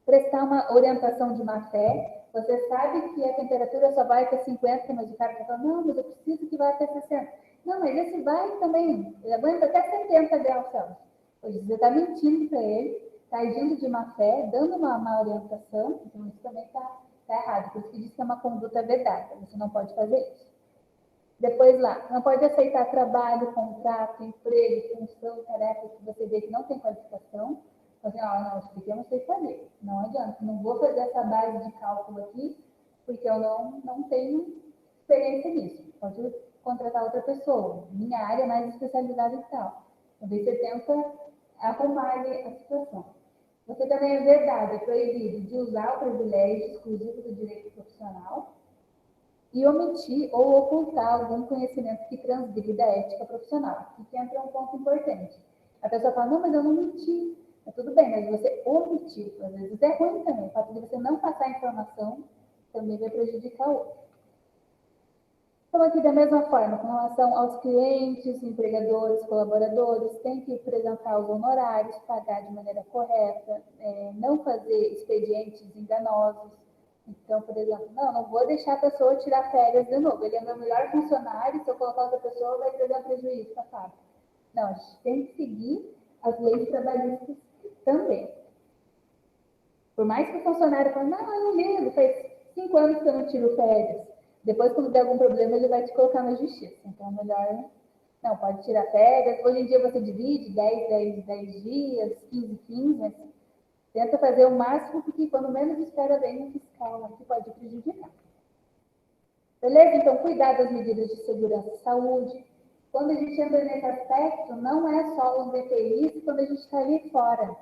Prestar uma orientação de má fé. Você sabe que a temperatura só vai até 50, mas o cara está falando, não, mas eu preciso que vá até 60. Não, mas esse vai também, ele aguenta até 70 graus Celsius. Você está mentindo para ele, está agindo de má fé, dando uma má orientação, então isso também está errado. Por isso que diz que é uma conduta vedada, você não pode fazer isso. Depois lá, não pode aceitar trabalho, contrato, emprego, função, tarefa que você vê que não tem qualificação. Assim, não, isso aqui eu não sei fazer. Não adianta, não vou fazer essa base de cálculo aqui, porque eu não tenho experiência nisso. Pode contratar outra pessoa. Minha área é mais especializada e tal. Talvez você tenta arrumar a situação. Você também é vedado, é proibido de usar o privilégio exclusivo do direito profissional e omitir ou ocultar algum conhecimento que transgrida a ética profissional. Aqui entra um ponto importante. A pessoa fala, não, mas eu não menti. Tudo bem, mas você omitiu. Às vezes é ruim também. O fato de você não passar a informação também vai prejudicar o outro. Então, aqui da mesma forma, com relação aos clientes, empregadores, colaboradores, tem que apresentar os honorários, pagar de maneira correta, não fazer expedientes enganosos. Então, por exemplo, não vou deixar a pessoa tirar férias de novo. Ele é meu melhor funcionário, se eu colocar outra pessoa, vai trazer um prejuízo para a fábrica. Não, a gente tem que seguir as leis trabalhistas também. Por mais que o funcionário fale, não, eu não ligo, faz 5 anos que eu não tiro férias. Depois, quando der algum problema, ele vai te colocar na justiça. Então, é melhor, não, pode tirar férias. Hoje em dia, você divide 10 dias, 15, assim. Tenta fazer o máximo, porque quando menos espera, vem um fiscal lá que pode prejudicar. Beleza? Então, cuidar das medidas de segurança e saúde. Quando a gente entra nesse aspecto, não é só os EPIs quando a gente está ali fora.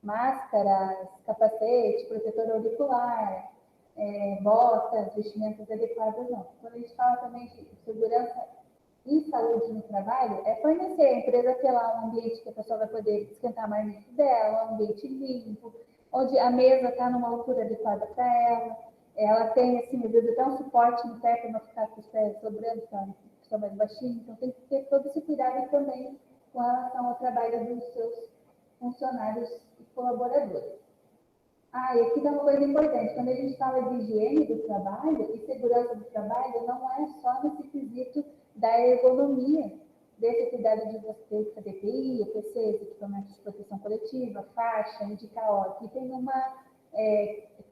Máscaras, capacete, protetor auricular, botas, vestimentas adequadas, não. Quando a gente fala também de segurança e saúde no trabalho, é fornecer a empresa ter lá um ambiente que a pessoa vai poder esquentar mais dentro dela, um ambiente limpo, onde a mesa está numa altura adequada para ela tem, assim, às vezes até um suporte no pé para não ficar com os pés sobrando, para pessoa mais baixinha, então tem que ter todo esse cuidado também com relação ao trabalho dos seus funcionários e colaboradores. E aqui dá uma coisa importante, quando a gente fala de higiene do trabalho e segurança do trabalho, não é só nesse quesito da ergonomia, desse cuidado de você fazer EPI, EPCs, equipamentos de proteção coletiva, faixa, indicar, aqui tem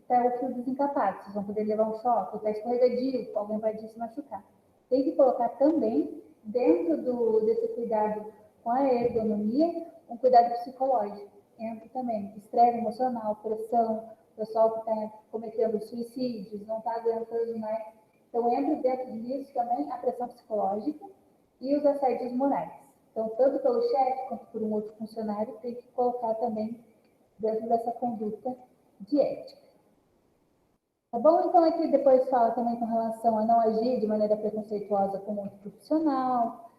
está o fio desencapado, vocês vão poder levar um choque, está escorregadio, alguém vai se machucar. Tem que colocar também, dentro desse cuidado com a ergonomia, um cuidado psicológico. Entra também estresse emocional, pressão, o pessoal que está cometendo suicídios, não está aguentando mais. Então, entra dentro disso também a pressão psicológica e os assédios morais. Então, tanto pelo chefe quanto por um outro funcionário, tem que colocar também dentro dessa conduta de ética. Tá bom? Então, aqui depois fala também com relação a não agir de maneira preconceituosa com outro profissional,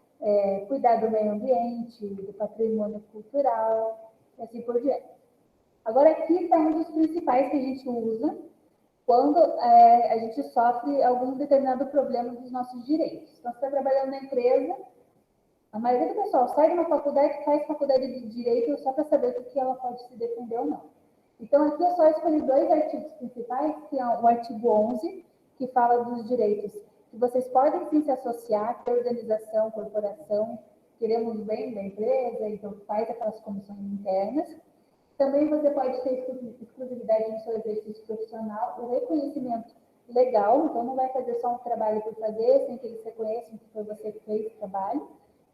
cuidar do meio ambiente, do patrimônio cultural, e assim por diante. Agora, aqui está um dos principais que a gente usa quando a gente sofre algum determinado problema dos nossos direitos. Então, você está trabalhando na empresa, a maioria do pessoal sai de uma faculdade, faz faculdade de direito só para saber o que ela pode se defender ou não. Então, aqui eu só escolhi 2 artigos principais, que é o artigo 11, que fala dos direitos que vocês podem sim se associar, ter organização, corporação, queremos o bem da empresa, então faz aquelas comissões internas. Também você pode ter exclusividade no seu exercício profissional, o reconhecimento legal, então não vai fazer só um trabalho por fazer, sem que eles reconheçam que foi você que fez o trabalho.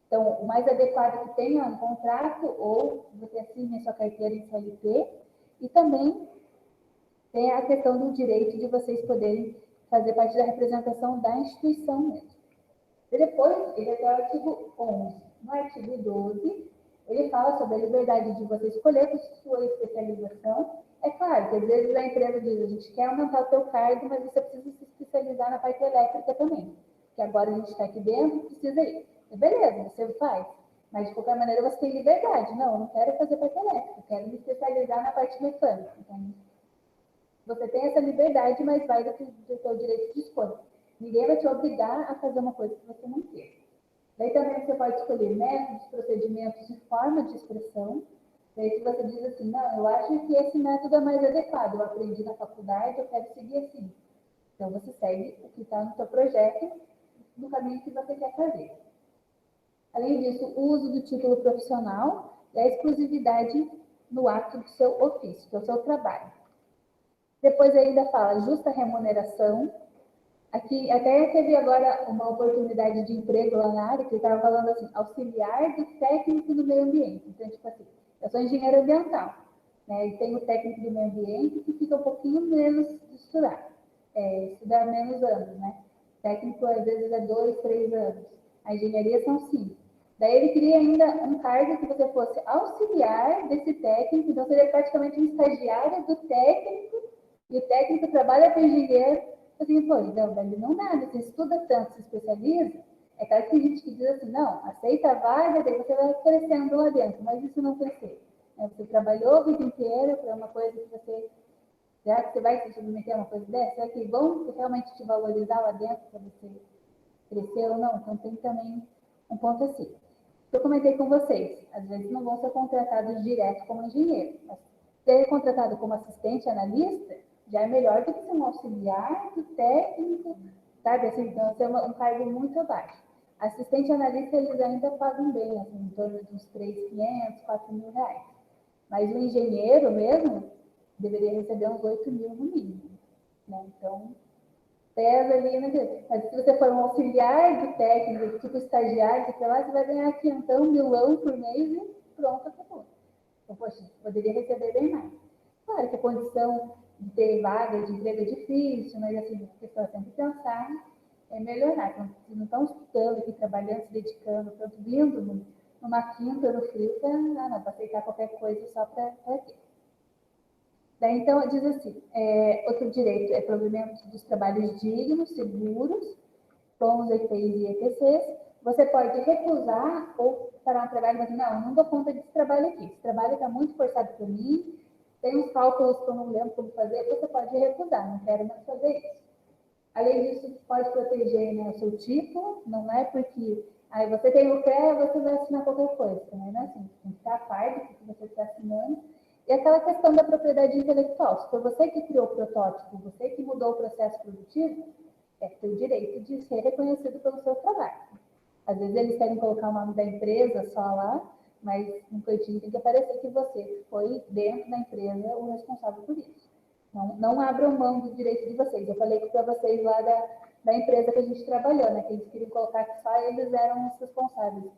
Então, o mais adequado que tenha um contrato ou você assine a sua carteira em CLT. E também tem a questão do direito de vocês poderem fazer parte da representação da instituição mesmo. E depois, ele até o artigo 11. No artigo 12, ele fala sobre a liberdade de você escolher a sua especialização. É claro que às vezes a empresa diz, a gente quer aumentar o seu cargo, mas você precisa se especializar na parte elétrica também. Que agora a gente está aqui dentro, precisa ir. E beleza, você faz. Mas, de qualquer maneira, você tem liberdade. Não, eu não quero fazer parte elétrica, eu quero me especializar na parte mecânica. Então, você tem essa liberdade, mas vai do seu direito de escolha. Ninguém vai te obrigar a fazer uma coisa que você não quer. Daí também você pode escolher métodos, procedimentos e forma de expressão. Daí se você diz assim, não, eu acho que esse método é mais adequado, eu aprendi na faculdade, eu quero seguir assim. Então, você segue o que está no seu projeto, no caminho que você quer fazer. Além disso, o uso do título profissional e a exclusividade no ato do seu ofício, que é o seu trabalho. Depois ainda fala justa remuneração. Aqui até teve agora uma oportunidade de emprego lá na área, que ele estava falando assim, auxiliar do técnico do meio ambiente. Então, tipo assim, eu sou engenheiro ambiental, né? E tenho o técnico do meio ambiente que fica um pouquinho menos de estudar, estudar menos anos, né? Técnico às vezes é 2, 3 anos. A engenharia são 5. Daí ele queria ainda um cargo que você fosse auxiliar desse técnico, então seria praticamente um estagiário do técnico, e o técnico trabalha com o engenheiro. Assim, pô, então, não dá, você estuda tanto, se especializa. É claro que tem gente que diz assim, não, aceita a vaga, daí você vai crescendo lá dentro, mas isso não crescer. Você trabalhou a vida inteira para uma coisa que você, já que você vai se submeter a uma coisa dessa, será que vão realmente te valorizar lá dentro para você crescer ou não? Então tem também um ponto assim. Eu comentei com vocês, às vezes não vão ser contratados direto como engenheiro, mas ser contratado como assistente analista já é melhor do que ser um auxiliar do técnico, sabe? Assim, então, ser um cargo muito abaixo. Assistente analista, eles ainda pagam bem, assim, em torno de uns 3.500, 4.000 reais. Mas o engenheiro mesmo deveria receber uns 8.000 no mínimo, né? Então, pesa ali, né? Mas se você for um auxiliar de técnico, tipo estagiário, sei lá, você vai ganhar 500, 1.000 por mês e pronto, acabou. Então, poxa, poderia receber bem mais. Claro que a condição de ter vaga de emprego é difícil, mas assim, a pessoa sempre pensar em melhorar. Então, se não estão estudando aqui, trabalhando, se dedicando, tanto vindo numa quinta no frio, para aceitar qualquer coisa só para aqui. Daí, então, diz assim, outro direito é provimento dos trabalhos dignos, seguros, com os EPIs e EPCs. Você pode recusar ou parar um trabalho e dizer, não dou conta desse trabalho aqui. Esse trabalho está muito forçado para mim, tem uns cálculos que eu não lembro como fazer, você pode recusar, não quero mais fazer isso. Além disso, pode proteger, né, o seu título, não é porque aí você tem o CREA, você vai assinar qualquer coisa, né? Não é assim, tem que estar a par do que você está assinando. E aquela questão da propriedade intelectual, se foi você que criou o protótipo, você que mudou o processo produtivo, é seu direito de ser reconhecido pelo seu trabalho. Às vezes eles querem colocar o nome da empresa só lá, mas no cantinho tem que aparecer que você foi dentro da empresa o responsável por isso. Não abram mão do direito de vocês. Eu falei para vocês lá da empresa que a gente trabalhou, né? Que eles queriam colocar que só eles eram os responsáveis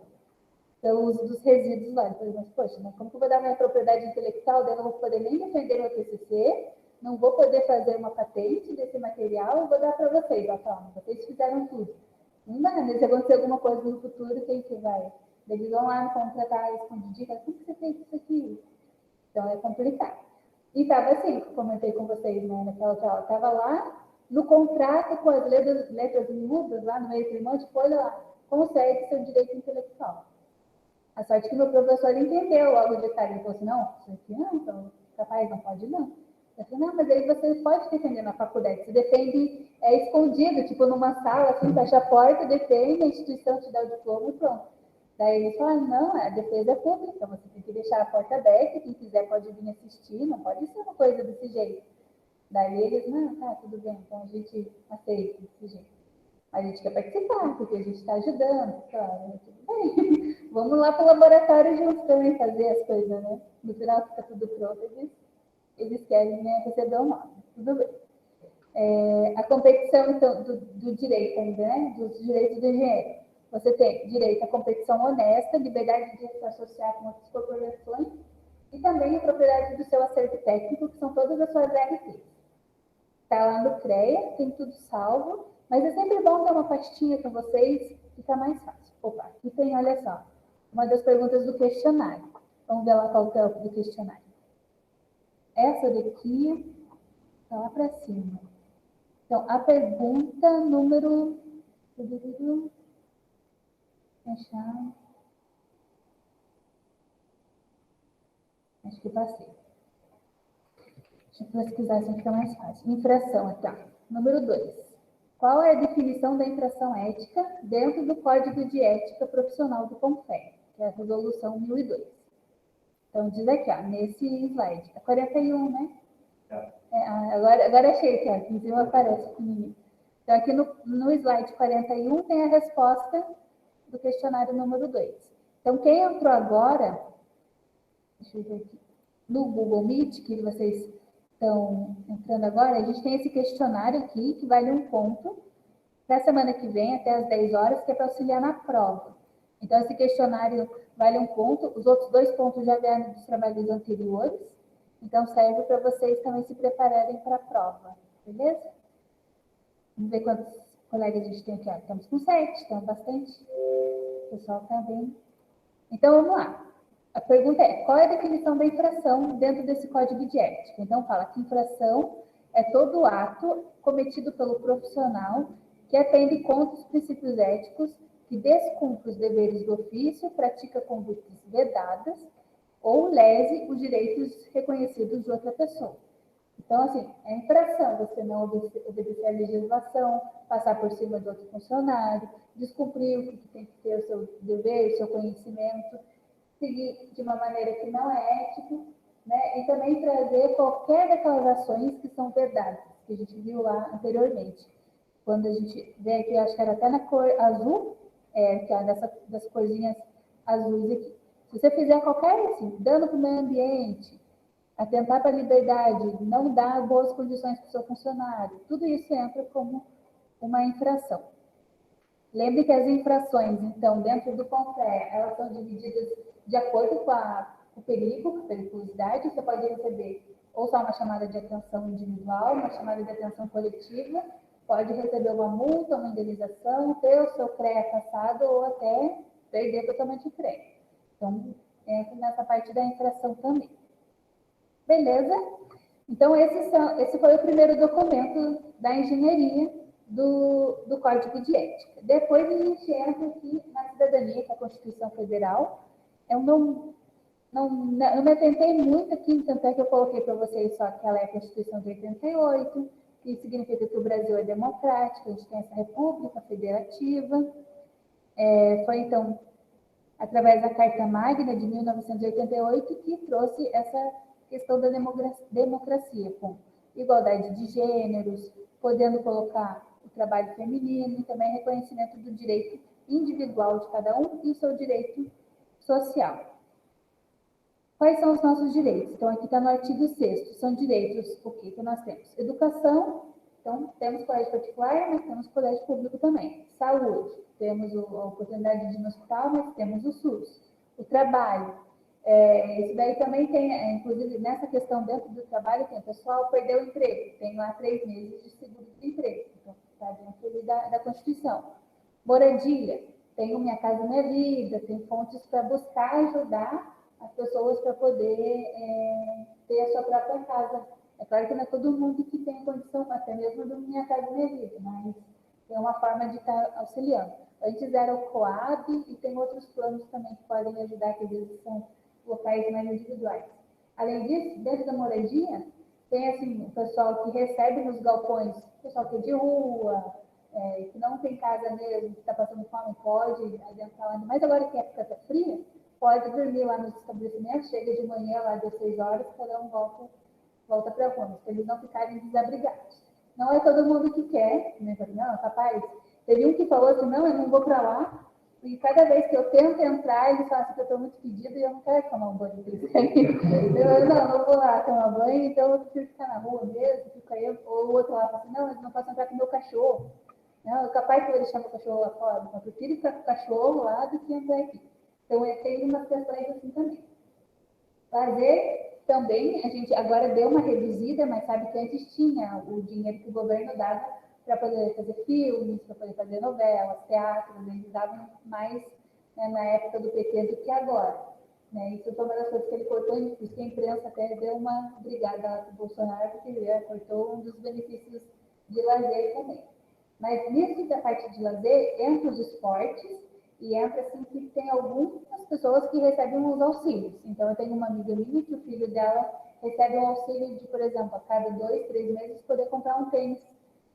pelo uso dos resíduos lá. Eu falei, mas poxa, né? Como que eu vou dar minha propriedade intelectual? Eu não vou poder nem defender meu TCC, não vou poder fazer uma patente desse material, eu vou dar para vocês. Ó, toma, vocês fizeram tudo. Não dá, né? Se acontecer alguma coisa no futuro, quem que vai? Eles vão lá me contratar escondidinho, como que você fez isso aqui? Então é complicado. E estava assim, comentei com vocês, né, naquela tela, estava lá no contrato com as letras miúdas, lá no meio climante, olha lá, concede seu direito intelectual. A sorte que meu professor entendeu logo de cara, ele falou assim, não, isso aqui não, então, capaz, não pode não. Eu falei, não, mas aí você pode defender na faculdade, você defende escondido, tipo numa sala, assim, fecha a porta, defende, a instituição te dá o diploma e pronto. Daí eles falaram, não, a defesa é pública, você tem que deixar a porta aberta, quem quiser pode vir assistir, não pode ser uma coisa desse jeito. Daí eles, não, tá, tudo bem, então a gente aceita desse jeito. A gente quer participar, porque a gente está ajudando, claro, tudo bem. Vamos lá para o laboratório juntos também fazer as coisas, né? No final fica tudo pronto, eles querem, né, receber o nome, tudo bem. A competição, então, do direito ainda, né? Dos direitos do engenheiro. Você tem direito à competição honesta, liberdade de se associar com outras corporações e também a propriedade do seu acerto técnico, que são todas as suas RTs. Está lá no CREA, tem tudo salvo, mas é sempre bom dar uma pastinha para vocês, fica mais fácil. Opa, aqui tem, olha só, uma das perguntas do questionário. Vamos ver lá qual que é o do questionário. Essa daqui está lá para cima. Então, a pergunta número... Fechar. Acho que passei. Deixa eu pesquisar, assim fica mais fácil. Infração, aqui, ó. Número 2. Qual é a definição da infração ética dentro do Código de Ética Profissional do CONFER, que é a Resolução 1002? Então, diz aqui, ó, nesse slide. É 41, né? Agora achei aqui, ó, aqui em cima aparece pequenininho. Então, aqui no slide 41 tem a resposta do questionário número 2. Então, quem entrou agora, deixa eu ver aqui, no Google Meet, que vocês estão entrando agora, a gente tem esse questionário aqui, que vale um ponto, para a semana que vem, até às 10 horas, que é para auxiliar na prova. Então, esse questionário vale um ponto, os outros 2 pontos já vieram dos trabalhos anteriores, então serve para vocês também se prepararem para a prova, beleza? Vamos ver quantos colegas a gente tem aqui. Ó. Estamos com 7, então bastante. O pessoal está bem. Então, vamos lá. A pergunta é, qual é a definição da infração dentro desse código de ética? Então, fala que infração é todo ato cometido pelo profissional que atende contra os princípios éticos, que descumpre os deveres do ofício, pratica condutas vedadas ou lese os direitos reconhecidos de outra pessoa. Então, assim, é infração você não obedecer à legislação, passar por cima de outro funcionário, descumprir o que tem que ter o seu dever, o seu conhecimento, seguir de uma maneira que não é ético, né? E também trazer qualquer daquelas ações que são vedadas, que a gente viu lá anteriormente. Quando a gente vê aqui, acho que era até na cor azul, que é das corzinhas azuis aqui. Se você fizer qualquer assim, dano para o meio ambiente, atentar para a liberdade, não dar boas condições para o seu funcionário, tudo isso entra como uma infração. Lembre que as infrações, então, dentro do CONFER, elas são divididas de acordo com o perigo, com a periculosidade. Você pode receber ou só uma chamada de atenção individual, uma chamada de atenção coletiva, pode receber uma multa, uma indenização, ter o seu CREA cassado ou até perder totalmente o CREA. Então, entra nessa parte da infração também. Beleza? Então, esse foi o primeiro documento da engenharia do Código de Ética. Depois a gente entra aqui na cidadania, que é a Constituição Federal. Eu não me atentei muito aqui, tanto é que eu coloquei para vocês só que ela é a Constituição de 88, que significa que o Brasil é democrático, a gente tem essa república federativa. Foi, então, através da Carta Magna de 1988 que trouxe essa questão da democracia, com igualdade de gêneros, podendo colocar o trabalho feminino e também reconhecimento do direito individual de cada um e o seu direito social. Quais são os nossos direitos? Então, aqui está no artigo 6º, são direitos, o que nós temos? Educação, então, temos colégio particular, mas temos colégio público também. Saúde, temos a oportunidade de ir no hospital, mas temos o SUS. O trabalho, isso daí também tem, inclusive, nessa questão dentro do trabalho, tem o pessoal perdeu o emprego, tem lá 3 meses de seguro-desemprego, então, está dentro da Constituição. Moradia, tenho Minha Casa Minha Vida, tem fontes para buscar ajudar as pessoas para poder ter a sua própria casa. É claro que não é todo mundo que tem condição, até mesmo do Minha Casa Minha Vida, mas é uma forma de estar auxiliando. Antes era o Coab e tem outros planos também que podem ajudar, que às vezes são locais mais individuais. Além disso, dentro da moradia, tem assim, o pessoal que recebe nos galpões, o pessoal que é de rua, que não tem casa mesmo, que está passando fome, pode adentrar lá. Mas agora que a época está fria, pode dormir lá nos estabelecimentos, chega de manhã lá das 6 horas, cada um volta para a rua, para eles não ficarem desabrigados. Não é todo mundo que quer, né? Não, capaz. Teve um que falou assim, não, eu não vou para lá, e cada vez que eu tento entrar, eles falam assim, que eu estou muito pedido e eu não quero tomar um banho. Eu não vou lá tomar banho, então eu prefiro ficar na rua mesmo, fico aí. Ou o outro lá fala assim, não, eles não posso entrar com o meu cachorro. Não, capaz que eu vou deixar meu cachorro lá fora, eu prefiro ficar com o cachorro lá do que entrar aqui. Então, tem umas questões assim também. Lazer também, a gente agora deu uma reduzida, mas sabe que antes tinha o dinheiro que o governo dava para poder fazer filmes, para poder fazer novelas, teatros, eles davam mais, né, na época do PT do que agora. Né? Isso foi uma das coisas que ele cortou, e por isso que a imprensa até deu uma brigada lá com o Bolsonaro, porque ele cortou um dos benefícios de lazer também. Mas nisso da parte de lazer, entre os esportes, e entra assim que tem algumas pessoas que recebem uns auxílios. Então, eu tenho uma amiga minha que o filho dela recebe um auxílio de, por exemplo, a cada 2, 3 meses, poder comprar um tênis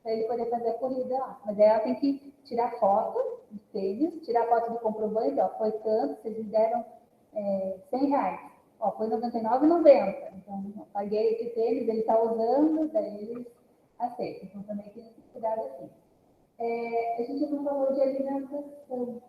para ele poder fazer a corrida lá. Mas aí ela tem que tirar foto do tênis, tirar foto do comprovante, ó, foi tanto, vocês me deram R$100. Ó, foi R$99,90. Então, eu paguei esse tênis, ele está usando, daí eles aceitam. Então, também tem que cuidar assim. A gente não falou de alimentação.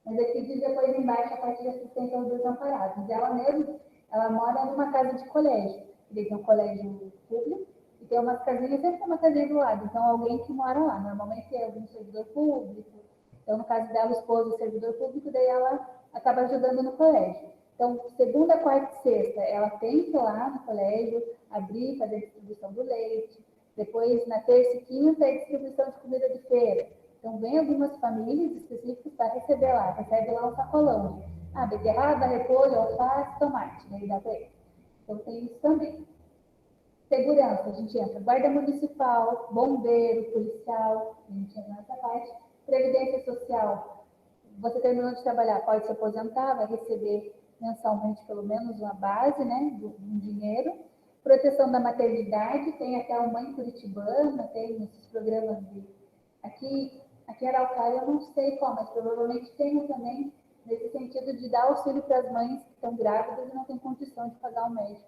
Mas aqui diz depois embaixo a parte de assistência aos desamparados. Ela mesma, ela mora numa casa de colégio. Ele tem um colégio público e tem umas casinhas, sempre tem uma casinha do lado. Então, alguém que mora lá. Normalmente é algum servidor público. Então, no caso dela, o esposo é servidor público, daí ela acaba ajudando no colégio. Então, segunda, quarta e sexta, ela tem que ir lá no colégio, abrir, fazer a distribuição do leite. Depois, na terça e quinta, é distribuição de comida de feira. Então, vem algumas famílias específicas para receber lá. Recebe lá um sacolão. Beterraba, repolho, alface, tomate. Daí dá para ele. Então, tem isso também. Segurança, a gente entra. Guarda municipal, bombeiro, policial. A gente entra nessa parte. Previdência social. Você terminou de trabalhar, pode se aposentar, vai receber mensalmente pelo menos uma base, né, um dinheiro. Proteção da maternidade, tem até a Mãe Curitibana, tem esses programas de... Aqui em Araucária eu não sei qual, mas provavelmente tem também nesse sentido de dar auxílio para as mães que estão grávidas e não têm condição de pagar o médico.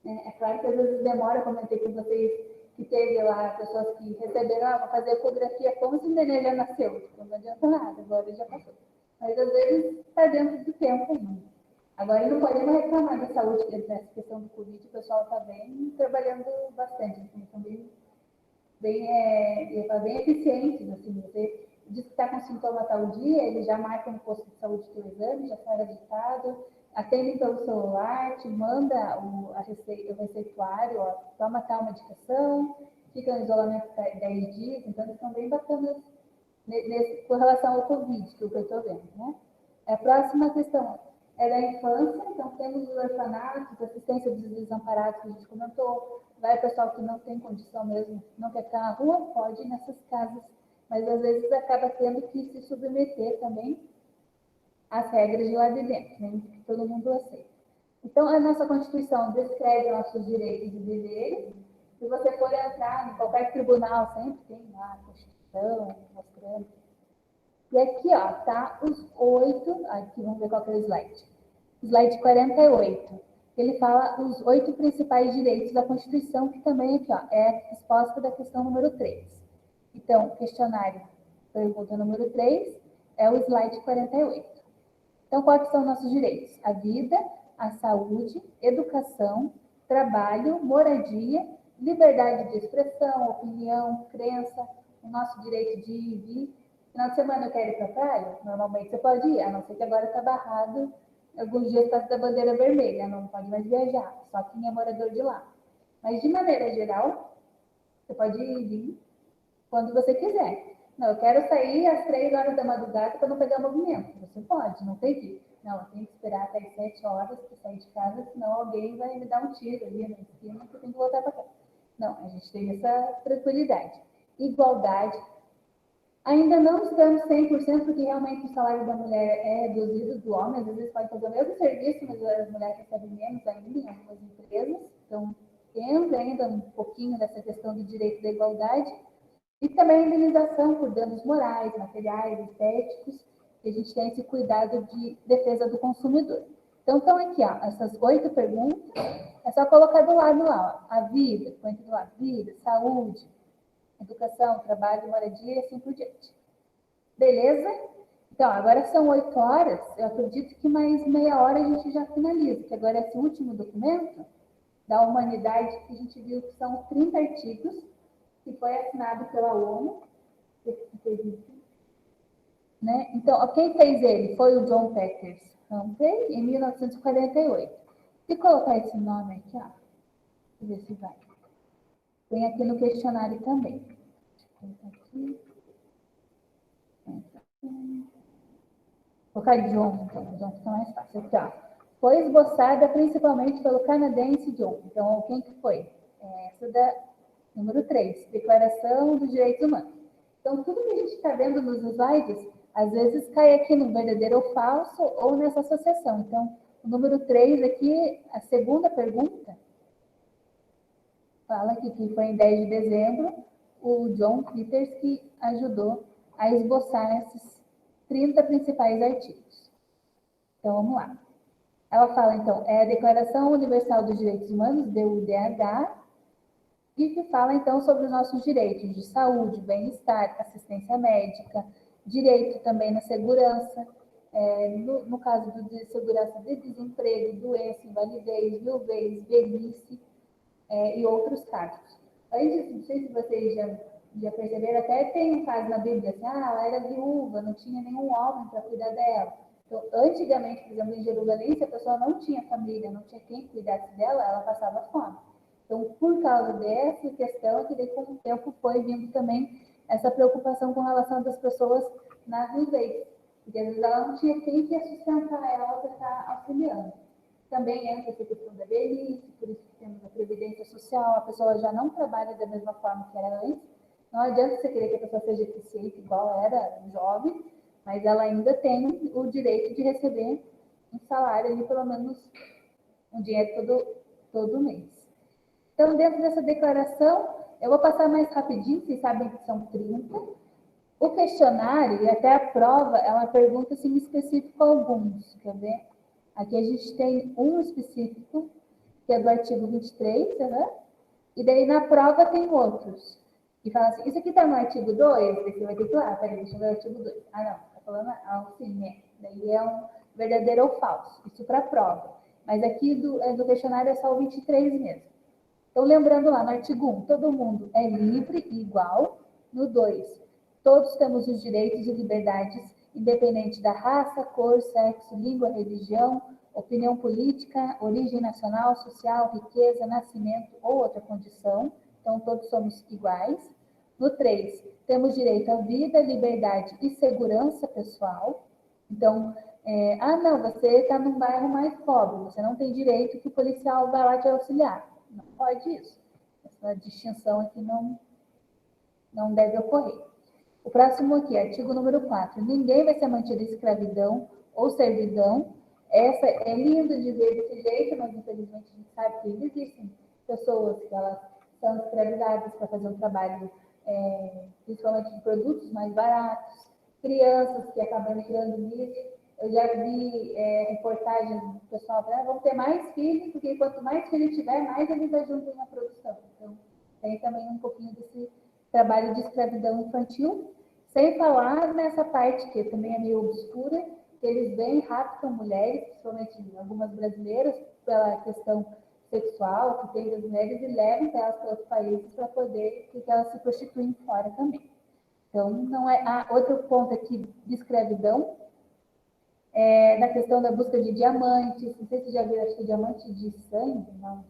É claro que às vezes demora, como eu comentei com vocês, que teve lá pessoas que receberam, vou fazer ecografia como se o neném já nasceu. Então não adianta nada, agora já passou. Mas às vezes está dentro do tempo ainda. Agora não podemos reclamar da saúde, nessa questão do Covid, o pessoal está bem trabalhando bastante, assim, estão bem eficientes, assim, você diz que está com sintoma tal dia, ele já marca no posto de saúde do exame, já sai resultado, atendem pelo celular, te manda o receituário, ó, toma tal medicação, fica em isolamento 10 dias, então eles estão bem bacanas com relação ao Covid, que eu estou vendo, né? A próxima questão é da infância, então temos os orfanatos, assistência dos desamparados, que a gente comentou, vai o pessoal que não tem condição mesmo, não quer ficar na rua, pode ir nessas casas, mas às vezes acaba tendo que se submeter também às regras de lá de dentro, né, que todo mundo aceita. Então, a nossa Constituição descreve nossos direitos e deveres. Se você for entrar em qualquer tribunal, sempre tem lá a Constituição, mostrando. E aqui, ó, tá os 8, aqui vamos ver qual que é o slide. Slide 48. Ele fala os 8 principais direitos da Constituição, que também aqui, ó, é a resposta da questão número 3. Então, questionário, pergunta número 3, é o slide 48. Então, quais são nossos direitos? A vida, a saúde, educação, trabalho, moradia, liberdade de expressão, opinião, crença, o nosso direito de ir e vir. Final de semana eu quero ir para a praia? Normalmente você pode ir, a não ser que agora está barrado, alguns dias está da bandeira vermelha, não pode mais viajar, só quem é morador de lá. Mas, de maneira geral, você pode ir e vir quando você quiser. Não, eu quero sair às 3 horas da madrugada para não pegar movimento. Você pode, não tem que. Não, eu tenho que esperar até as 7 horas para sair de casa, senão alguém vai me dar um tiro ali na esquina que eu tenho que voltar para casa. Não, a gente tem essa tranquilidade. Igualdade. Ainda não estamos 100%, porque realmente o salário da mulher é reduzido do homem. Às vezes pode fazer o mesmo serviço, mas as mulheres recebem menos ainda em algumas empresas. Então, temos ainda um pouquinho dessa questão do direito da igualdade. E também a indenização por danos morais, materiais, estéticos, que a gente tem esse cuidado de defesa do consumidor. Então, estão aqui, ó, essas 8 perguntas, é só colocar do lado lá, ó, a vida, põe aqui do lado, vida, saúde, educação, trabalho, moradia e assim por diante. Beleza? Então, agora são 8 horas, eu acredito que mais meia hora a gente já finaliza, que agora esse último documento da humanidade, que a gente viu que são 30 artigos, que foi assinado pela ONU, né? Então, quem fez ele foi o John Peters Humphrey, em 1948. Se colocar esse nome aqui, ó, deixa eu ver se vai. Tem aqui no questionário também. Aqui. Vou colocar John, então. John fica mais fácil. Aqui, ó. Foi esboçada principalmente pelo canadense John. Então, quem que foi? Essa da número 3, Declaração dos Direitos Humanos. Então, tudo que a gente está vendo nos slides, às vezes cai aqui no verdadeiro ou falso ou nessa associação. Então, o número 3 aqui, a segunda pergunta, fala que foi em 10 de dezembro, o John Peters que ajudou a esboçar esses 30 principais artigos. Então, vamos lá. Ela fala, então, é a Declaração Universal dos Direitos Humanos, DUDH, e que fala, então, sobre os nossos direitos de saúde, bem-estar, assistência médica, direito também na segurança, no caso de segurança de desemprego, doença, invalidez, viuvez, velhice e outros casos. Antes, não sei se vocês já perceberam, até tem um caso na Bíblia, assim, ela era viúva, não tinha nenhum homem para cuidar dela. Então, antigamente, por exemplo, em Jerusalém, se a pessoa não tinha família, não tinha quem cuidasse dela, ela passava fome. Então, por causa dessa questão, que daí, com o tempo foi vindo também essa preocupação com relação das pessoas na viuvez, porque às vezes ela não tinha quem que ia sustentar ela para estar auxiliando. Também entra essa questão da velhice, por isso que temos a previdência social, a pessoa já não trabalha da mesma forma que era antes. Não adianta você querer que a pessoa seja eficiente igual era jovem, mas ela ainda tem o direito de receber um salário ali, pelo menos um dinheiro todo mês. Então, dentro dessa declaração, eu vou passar mais rapidinho, vocês sabem que são 30. O questionário e até a prova, ela pergunta se me especifica alguns, quer ver? Aqui a gente tem um específico, que é do artigo 23, né? E daí na prova tem outros. E fala assim, isso aqui está no artigo 2? Você vai ter que ir lá, peraí, deixa eu ver o artigo 2. Ah, não, está falando sim, né? Daí é um verdadeiro ou falso, isso para a prova. Mas aqui do questionário é só o 23 mesmo. Então, lembrando lá, no artigo 1, todo mundo é livre e igual. No 2, todos temos os direitos e liberdades, independente da raça, cor, sexo, língua, religião opinião política, origem nacional, social, riqueza, nascimento ou outra condição. Então, todos somos iguais. No 3, temos direito à vida, liberdade e segurança pessoal. Então, não, você está num bairro mais pobre, você não tem direito que o policial vá lá te auxiliar. Não pode isso. Essa distinção aqui não deve ocorrer. O próximo aqui, artigo número 4. Ninguém vai ser mantido em escravidão ou servidão. Essa é lindo de ver desse jeito, mas infelizmente a gente sabe que existem pessoas que elas são escravizadas para fazer um trabalho, principalmente de produtos mais baratos, crianças que acabam entrando nisso. Eu já vi reportagens do pessoal falando, vamos ter mais filhos, porque quanto mais filhos tiver, mais eles ajudam na produção. Então, tem também um pouquinho desse trabalho de escravidão infantil, sem falar nessa parte que também é meio obscura, que eles vêm, raptam mulheres, principalmente algumas brasileiras, pela questão sexual que tem das mulheres, e levam elas para outros países para poder que elas se prostituem fora também. Então, não é. Outro ponto aqui de escravidão na questão da busca de diamantes. Não sei se já viram, acho que Diamante de Sangue, não,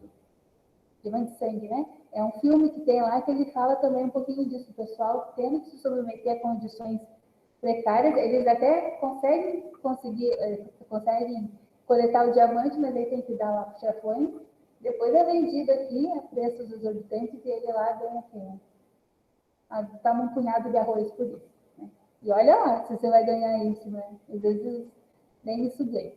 Diamante de Sangue, né? É um filme que tem lá que ele fala também um pouquinho disso. O pessoal tendo que se submeter a condições precárias, eles até conseguem coletar o diamante, mas aí tem que dar lá para o chefões. Depois é vendido aqui a preços exorbitantes e ele lá ganha tá um punhado de arroz por isso. Né? E olha lá se você vai ganhar isso, né? Às vezes nem isso ganha.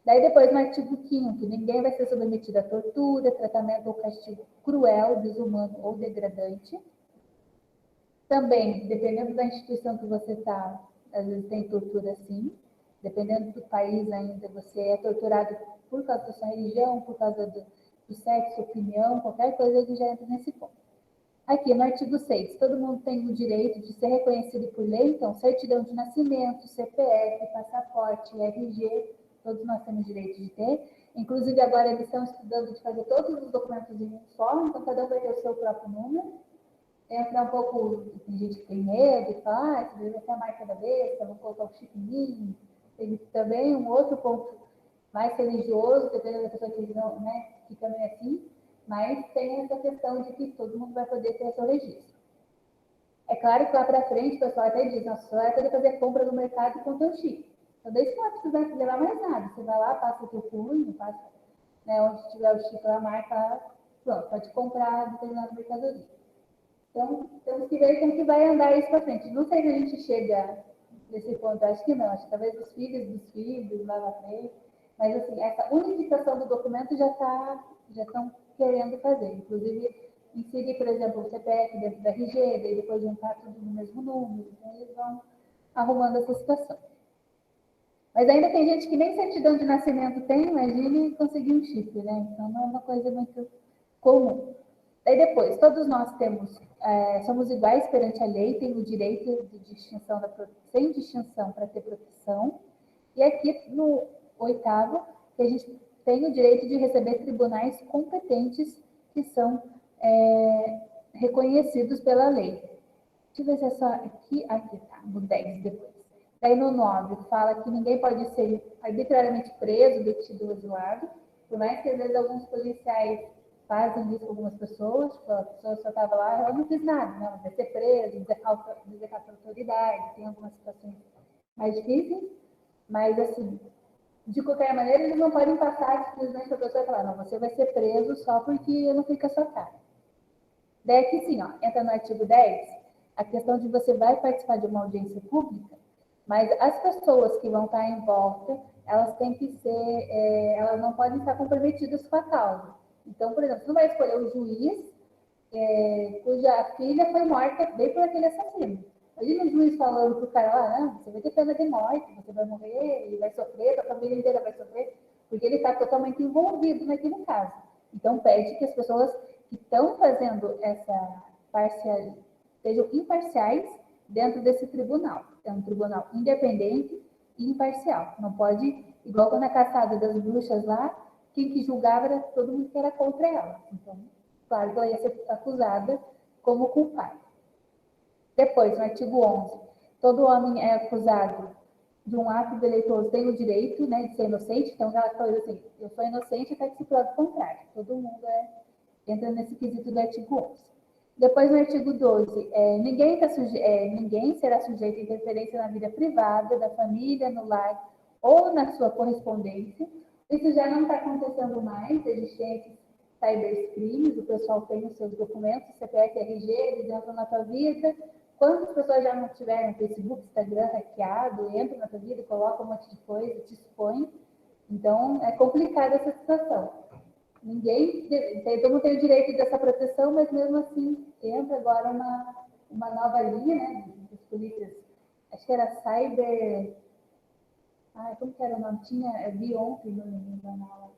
Daí depois, no artigo 5º, ninguém vai ser submetido a tortura, tratamento ou castigo cruel, desumano ou degradante. Também, dependendo da instituição que você está, às vezes tem tortura sim. Dependendo do país ainda, você é torturado por causa da sua religião, por causa do sexo, opinião, qualquer coisa que já entra nesse ponto. Aqui, no artigo 6, todo mundo tem o direito de ser reconhecido por lei, então, certidão de nascimento, CPF, passaporte, RG, todos nós temos direito de ter. Inclusive, agora eles estão estudando de fazer todos os documentos em um só, então cada um vai ter o seu próprio número. Entra um pouco, tem gente que tem medo e fala, isso vai ser a marca da besta, vou colocar o chip em mim. Tem também um outro ponto mais religioso, dependendo da pessoa que não, né, que também é assim, mas tem essa questão de que todo mundo vai poder ter seu registro. É claro que lá para frente o pessoal até diz, nossa, você vai poder fazer compra no mercado com o seu chip. Então, daí você não vai precisar levar mais nada. Você vai lá, passa o seu punho, passa, né, onde tiver o chip lá, marca, pronto, pode comprar determinada mercadoria. Então, temos que ver como que vai andar isso para frente. Não sei se a gente chega nesse ponto, acho que não. Acho que talvez os filhos dos filhos, lá na frente. Mas, assim, essa unificação do documento já estão querendo fazer. Inclusive, inserir, por exemplo, o CPF dentro da RG, daí depois juntar tudo no mesmo número. Então, eles vão arrumando essa situação. Mas ainda tem gente que nem certidão de nascimento tem, imagine conseguir um chip, né? Então, não é uma coisa muito comum. Daí depois, todos nós somos iguais perante a lei, tem o direito de distinção sem distinção para ter proteção. E aqui no 8º, que a gente tem o direito de receber tribunais competentes que são reconhecidos pela lei. Deixa eu ver se é só aqui tá, no 10 depois. Daí no 9 fala que ninguém pode ser arbitrariamente preso, detido ou exilado, por mais que às vezes alguns policiais fazem isso com algumas pessoas, tipo, a pessoa só estava lá, ela não fez nada, não, vai ser preso, desacato a autoridade, tem algumas situações mais difíceis, mas assim, de qualquer maneira, eles não podem passar simplesmente a pessoa e falar, não, você vai ser preso só porque eu não fico com a sua cara. Daí aqui sim, ó, entra no artigo 10, a questão de você vai participar de uma audiência pública, mas as pessoas que vão estar em volta, elas têm que ser, elas não podem estar comprometidas com a causa. Então, por exemplo, você não vai escolher o juiz cuja filha foi morta bem por aquele assassino. Imagina o juiz falando para o cara lá, não, você vai ter pena de morte, você vai morrer, ele vai sofrer, a família inteira vai sofrer, porque ele está totalmente envolvido naquele caso. Então, pede que as pessoas que estão fazendo essa parcialidade sejam imparciais dentro desse tribunal. É um tribunal independente e imparcial. Não pode, igual na caçada das bruxas lá, quem que julgava era todo mundo que era contra ela. Então, claro que ela ia ser acusada como culpada. Depois, no artigo 11, todo homem é acusado de um ato deleitoso tem o direito, né, de ser inocente, então aquela coisa assim, eu sou inocente até que se prove o contrário. Todo mundo entra nesse quesito do artigo 11. Depois, no artigo 12, ninguém será sujeito a interferência na vida privada, da família, no lar ou na sua correspondência. Isso já não está acontecendo mais, eles têm esses cybercrimes, o pessoal tem os seus documentos, CPF, RG, eles entram na tua vida. Quantas pessoas já não tiveram Facebook, Instagram hackeado, entram na tua vida, colocam um monte de coisa, te expõem. Então, é complicada essa situação. Todo mundo tem o direito dessa proteção, mas mesmo assim, entra agora uma nova linha, né, das polícias, acho que era cyber... como que era o nome? Vi ontem no jornal.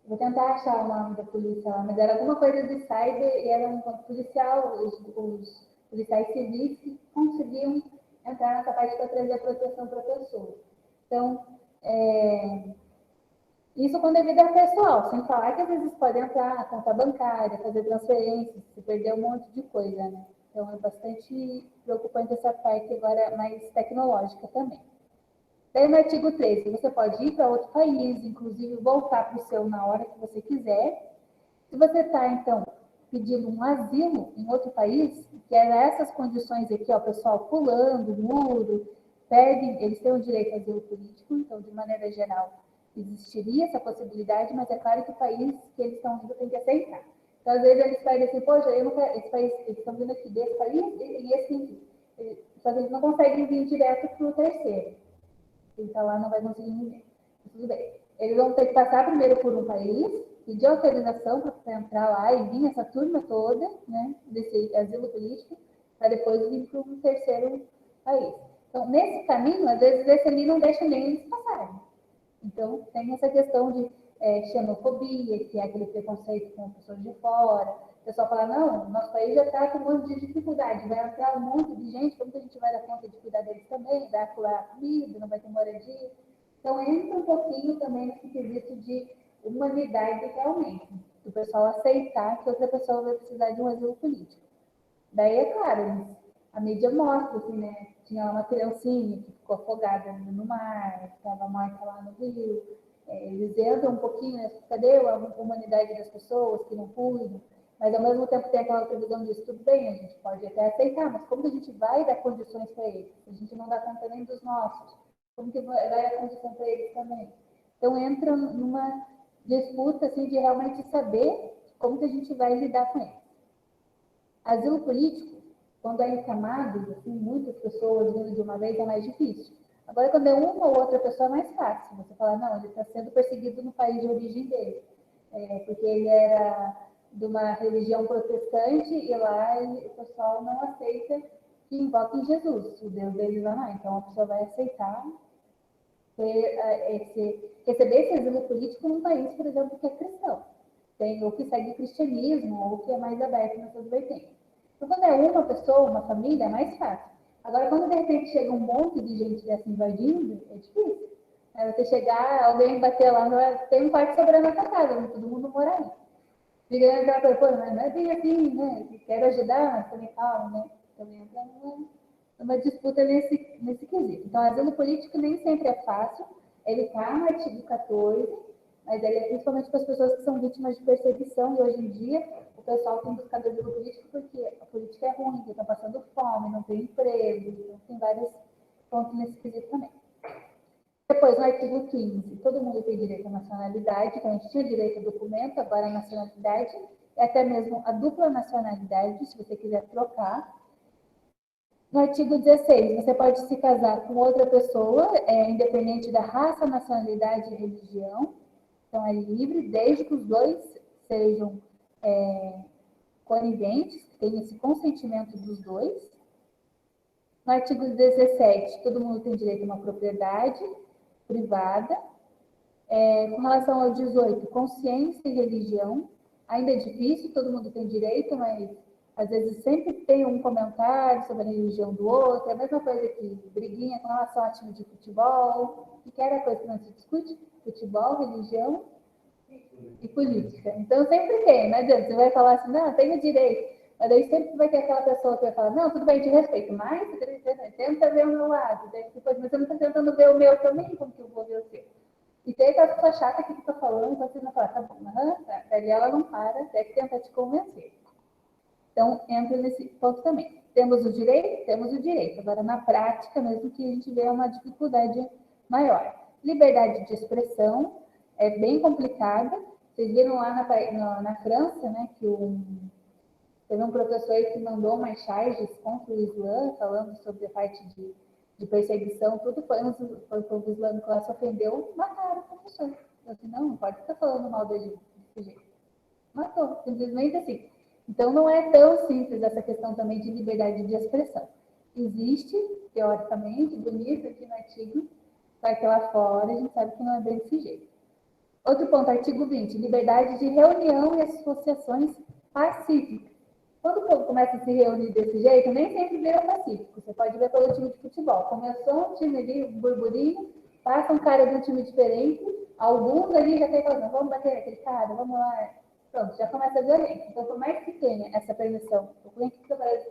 Vou tentar achar o nome da polícia lá, mas era alguma coisa de cyber e era um policial, os policiais civis que conseguiam entrar nessa parte para trazer a proteção para a pessoa. Então, isso com devido ao pessoal, sem falar que às vezes pode entrar na conta bancária, fazer transferências, se perder um monte de coisa, né? Então, é bastante preocupante essa parte agora mais tecnológica também. Daí, no artigo 13, você pode ir para outro país, inclusive voltar para o seu na hora que você quiser. Se você está, então, pedindo um asilo em outro país, que era essas condições aqui, ó, o pessoal pulando muro, eles têm o direito a asilo político, então, de maneira geral, existiria essa possibilidade, mas é claro que o país que eles estão indo tem que aceitar. Então, às vezes, eles pedem assim, poxa, esse país, eles estão vindo aqui desse país e esse, só que eles não conseguem vir direto para o terceiro. Quem está lá não vai conseguir ninguém. Tudo bem. Eles vão ter que passar primeiro por um país, pedir autorização para entrar lá e vir essa turma toda, né, desse asilo político, para depois vir para um terceiro país. Então, nesse caminho, às vezes, esse ali não deixa nem eles passarem. Então, tem essa questão de xenofobia, que é aquele preconceito com pessoas de fora. O pessoal fala, não, nosso país já está com um monte de dificuldade, vai entrar um monte de gente, como que a gente vai dar conta de cuidar deles também, dar comida, não vai ter moradia. Então, entra um pouquinho também nesse quesito de humanidade realmente, do pessoal aceitar que outra pessoa vai precisar de um asilo político. Daí, é claro, a mídia mostra, assim, né? Tinha uma criancinha que ficou afogada no mar, estava morta lá no rio. Eles entram um pouquinho, né? Cadê a humanidade das pessoas que não cuidam? Mas, ao mesmo tempo, tem aquela previsão disso, tudo bem, a gente pode até aceitar, mas como que a gente vai dar condições para eles? A gente não dá conta nem dos nossos. Como que vai dar condição para eles também? Então, entra numa disputa, assim, de realmente saber como que a gente vai lidar com eles. Asilo político, quando é encamado, assim, muitas pessoas vindo de uma vez, é mais difícil. Agora, quando é uma ou outra pessoa, é mais fácil. Você fala, não, ele está sendo perseguido no país de origem dele, porque ele era de uma religião protestante e lá o pessoal não aceita que invoquem Jesus, o Deus deles lá não. Então, a pessoa vai aceitar receber esse asilo político num país, por exemplo, que é cristão. Tem ou que segue o cristianismo, ou que é mais aberto nessas vertentes. Então, quando é uma pessoa, uma família, é mais fácil. Agora, quando de repente chega um monte de gente dessa invadindo, é difícil. Você chegar, alguém bater lá, tem um quarto sobrando na sua casa, todo mundo mora aí. Fica aquela coisa, pô, mas não é bem assim, né? Quero ajudar, mas também calma, né? Também entra numa disputa nesse quesito. Então, asilo político nem sempre é fácil. Ele está no artigo 14, mas ele é principalmente para as pessoas que são vítimas de perseguição, e hoje em dia o pessoal tem buscado asilo político porque a política é ruim, estão passando fome, não tem emprego, então tem vários pontos nesse quesito também. Depois, no artigo 15, todo mundo tem direito à nacionalidade, então a gente tinha direito ao documento, agora a nacionalidade, e até mesmo a dupla nacionalidade, se você quiser trocar. No artigo 16, você pode se casar com outra pessoa, independente da raça, nacionalidade e religião. Então, é livre, desde que os dois sejam coniventes, tenham esse consentimento dos dois. No artigo 17, todo mundo tem direito a uma propriedade privada. Com relação ao 18, consciência e religião. Ainda é difícil, todo mundo tem direito, mas às vezes sempre tem um comentário sobre a religião do outro. É a mesma coisa que briguinha com relação ao time de futebol. Que era a coisa que não se discute? Futebol, religião e política. Então, sempre tem, não adianta. Você vai falar assim, não, tenho direito. Mas daí sempre vai ter aquela pessoa que vai falar, não, tudo bem, te respeito, mas tenta ver o meu lado. Daí depois, mas eu não estou tentando ver o meu também, como que eu vou ver o seu? E tem aquela pessoa chata que fica falando, então você não fala, tá bom, tá. Daí ela não para, até que tenta te convencer. Então, entra nesse ponto também. Temos o direito? Temos o direito. Agora, na prática, mesmo que a gente vê uma dificuldade maior. Liberdade de expressão é bem complicada. Vocês viram lá na França, né, que teve um professor aí que mandou umas charges contra o Islã, falando sobre a parte de perseguição, tudo foi o povo islâmico lá se ofendeu, mataram o professor. Eu disse, não pode ficar falando mal da gente desse jeito. Matou, simplesmente assim. Então, não é tão simples essa questão também de liberdade de expressão. Existe, teoricamente, bonito aqui no artigo, só que lá fora a gente sabe que não é bem desse jeito. Outro ponto, artigo 20, liberdade de reunião e associações pacíficas. Quando o povo começa a se reunir desse jeito, nem sempre vira pacífico. Você pode ver pelo time de futebol. Começou um time ali, um burburinho, passa um cara de um time diferente, alguns ali já tem falando, vamos bater naquele cara, vamos lá. Pronto, já começa a violência. Então, por mais que tenha essa permissão, como é que trabalha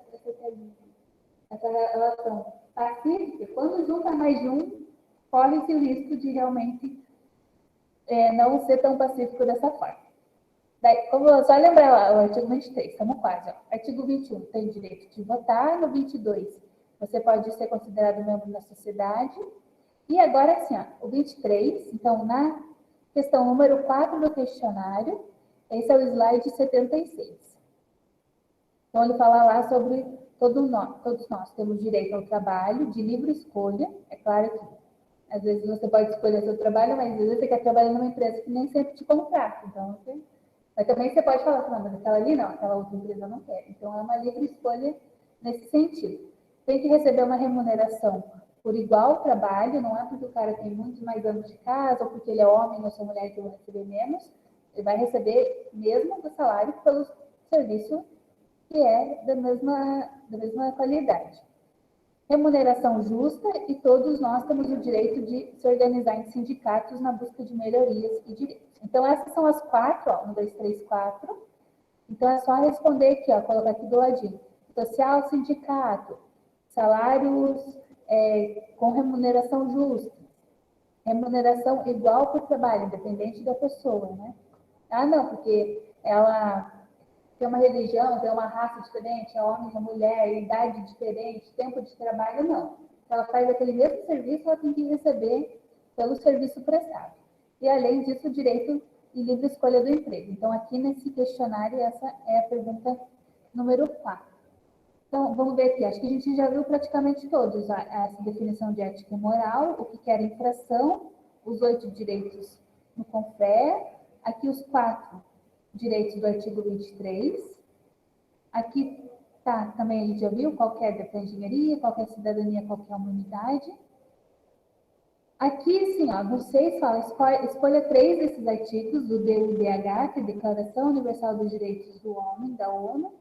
essa relação pacífica, quando junta mais de um, corre-se o risco de realmente não ser tão pacífico dessa forma. Daí, só lembrar lá, o artigo 23, estamos quase. Ó. Artigo 21, tem direito de votar. No 22, você pode ser considerado membro da sociedade. E agora, assim, ó, o 23, então, na questão número 4 do questionário, esse é o slide 76. Então, ele fala lá sobre todos nós temos direito ao trabalho de livre escolha. É claro que às vezes você pode escolher seu trabalho, mas às vezes você quer trabalhar numa empresa que nem sempre te contrata. Então, mas também você pode falar, não, mas aquela ali não, aquela outra empresa não quer. Então, é uma livre escolha nesse sentido. Tem que receber uma remuneração por igual trabalho, não é porque o cara tem muitos mais anos de casa, ou porque ele é homem ou sou mulher que eu vou receber menos. Ele vai receber mesmo do salário pelo serviço que é da mesma qualidade. Remuneração justa, e todos nós temos o direito de se organizar em sindicatos na busca de melhorias e direitos. Então, essas são as 4, ó, 1, 2, 3, 4. Então, é só responder aqui, ó, colocar aqui do ladinho. Social, sindicato, salários com remuneração justa, remuneração igual por trabalho, independente da pessoa, né? Ah, não, porque ela tem uma religião, tem uma raça diferente, é homem, é mulher, idade diferente, tempo de trabalho, não. Se ela faz aquele mesmo serviço, ela tem que receber pelo serviço prestado. E, além disso, o direito e livre escolha do emprego. Então, aqui nesse questionário, essa é a pergunta número 4. Então, vamos ver aqui. Acho que a gente já viu praticamente todos essa definição de ética e moral, o que era infração, os 8 direitos no CONFER, aqui os 4 direitos do artigo 23. Aqui tá, também a gente já viu qualquer da engenharia, qualquer cidadania, qualquer humanidade. Aqui, sim, ó, vocês falam, escolha 3 desses artigos do DUDH, que é a Declaração Universal dos Direitos do Homem, da ONU,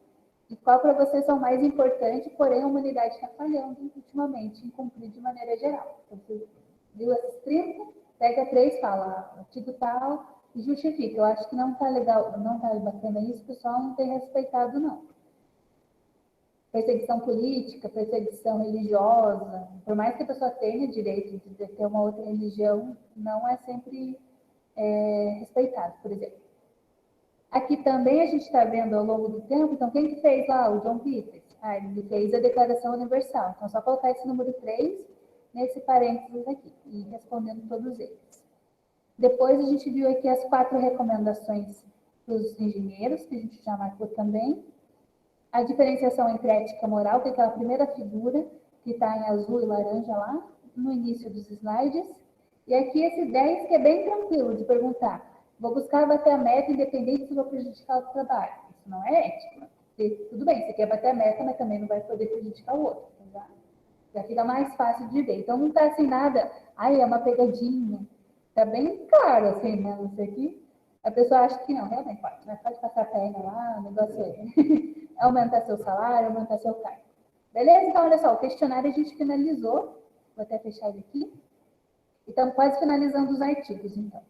e qual para vocês são mais importantes, porém a humanidade está falhando ultimamente em cumprir de maneira geral. Então, você viu esses 30, pega 3, fala, artigo tal, e justifica. Eu acho que não está legal, não está bacana isso, o pessoal não tem respeitado, não. Perseguição política, perseguição religiosa, por mais que a pessoa tenha direito de ter uma outra religião, não é sempre respeitado, por exemplo. Aqui também a gente está vendo ao longo do tempo, então quem que fez lá? O John Peters. Ele fez a Declaração Universal. Então, só colocar esse número 3 nesse parênteses aqui, e respondendo todos eles. Depois a gente viu aqui as 4 recomendações para os engenheiros, que a gente já marcou também. A diferenciação entre ética e moral, que é aquela primeira figura que está em azul e laranja lá, no início dos slides. E aqui esse 10, que é bem tranquilo de perguntar. Vou buscar bater a meta independente se vou prejudicar o trabalho. Isso não é ético. Tudo bem, você quer bater a meta, mas também não vai poder prejudicar o outro. Já fica mais fácil de ver. Então, não está assim nada, é uma pegadinha. Está bem claro, assim, né? Isso aqui. A pessoa acha que não, realmente pode. Mas pode passar a perna lá, o negócio é aumentar seu salário, aumentar seu cargo. Beleza? Então, olha só, o questionário a gente finalizou. Vou até fechar ele aqui. E estamos quase finalizando os artigos, então.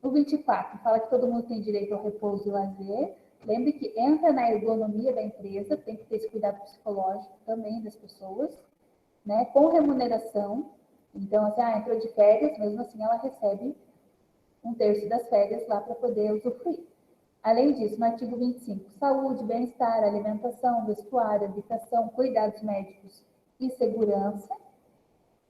O 24 fala que todo mundo tem direito ao repouso e lazer. Lembre que entra na ergonomia da empresa, tem que ter esse cuidado psicológico também das pessoas, né? Com remuneração. Então, assim, entrou de férias, mesmo assim ela recebe um terço das férias lá para poder usufruir. Além disso, no artigo 25, saúde, bem-estar, alimentação, vestuário, habitação, cuidados médicos e segurança.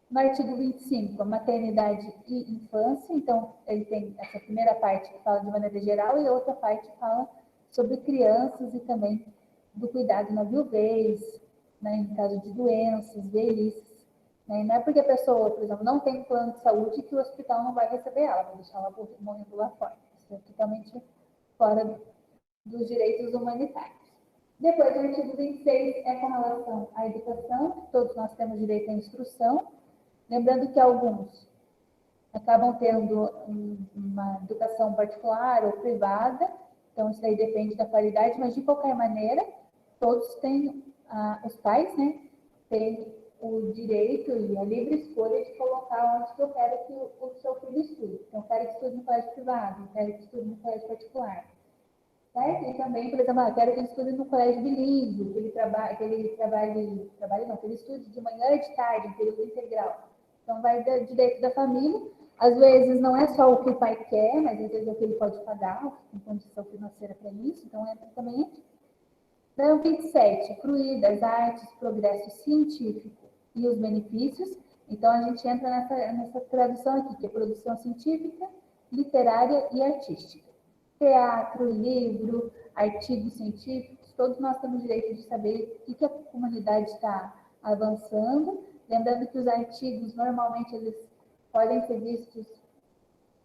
No artigo 25, a maternidade e infância, então ele tem essa primeira parte que fala de maneira geral e a outra parte que fala sobre crianças e também do cuidado na viuvez, né, em caso de doenças, velhices. Né? Não é porque a pessoa, por exemplo, não tem plano de saúde que o hospital não vai receber ela, vai deixar ela morrendo lá fora. Isso é totalmente fora dos direitos humanitários. Depois, o artigo 26 é com relação à educação, todos nós temos direito à instrução, lembrando que alguns acabam tendo uma educação particular ou privada, então isso aí depende da qualidade, mas de qualquer maneira, todos têm, os pais, né, têm o direito e a livre escolha de colocar onde que eu quero que o seu filho estude. Então, eu quero que estude no colégio privado, eu quero que estude no colégio particular. Certo? E também, por exemplo, eu quero que ele estude no colégio bilíngue, que ele estude de manhã e de tarde, em período integral. Então, vai do direito da família. Às vezes, não é só o que o pai quer, mas às vezes é o que ele pode pagar, com condição financeira para isso. Então, entra também aqui. Então, 27, fruir das artes, progresso científico e os benefícios. Então, a gente entra nessa tradução aqui, que é produção científica, literária e artística. Teatro, livro, artigos científicos, todos nós temos direito de saber o que a comunidade está avançando. Lembrando que os artigos, normalmente, eles podem ser vistos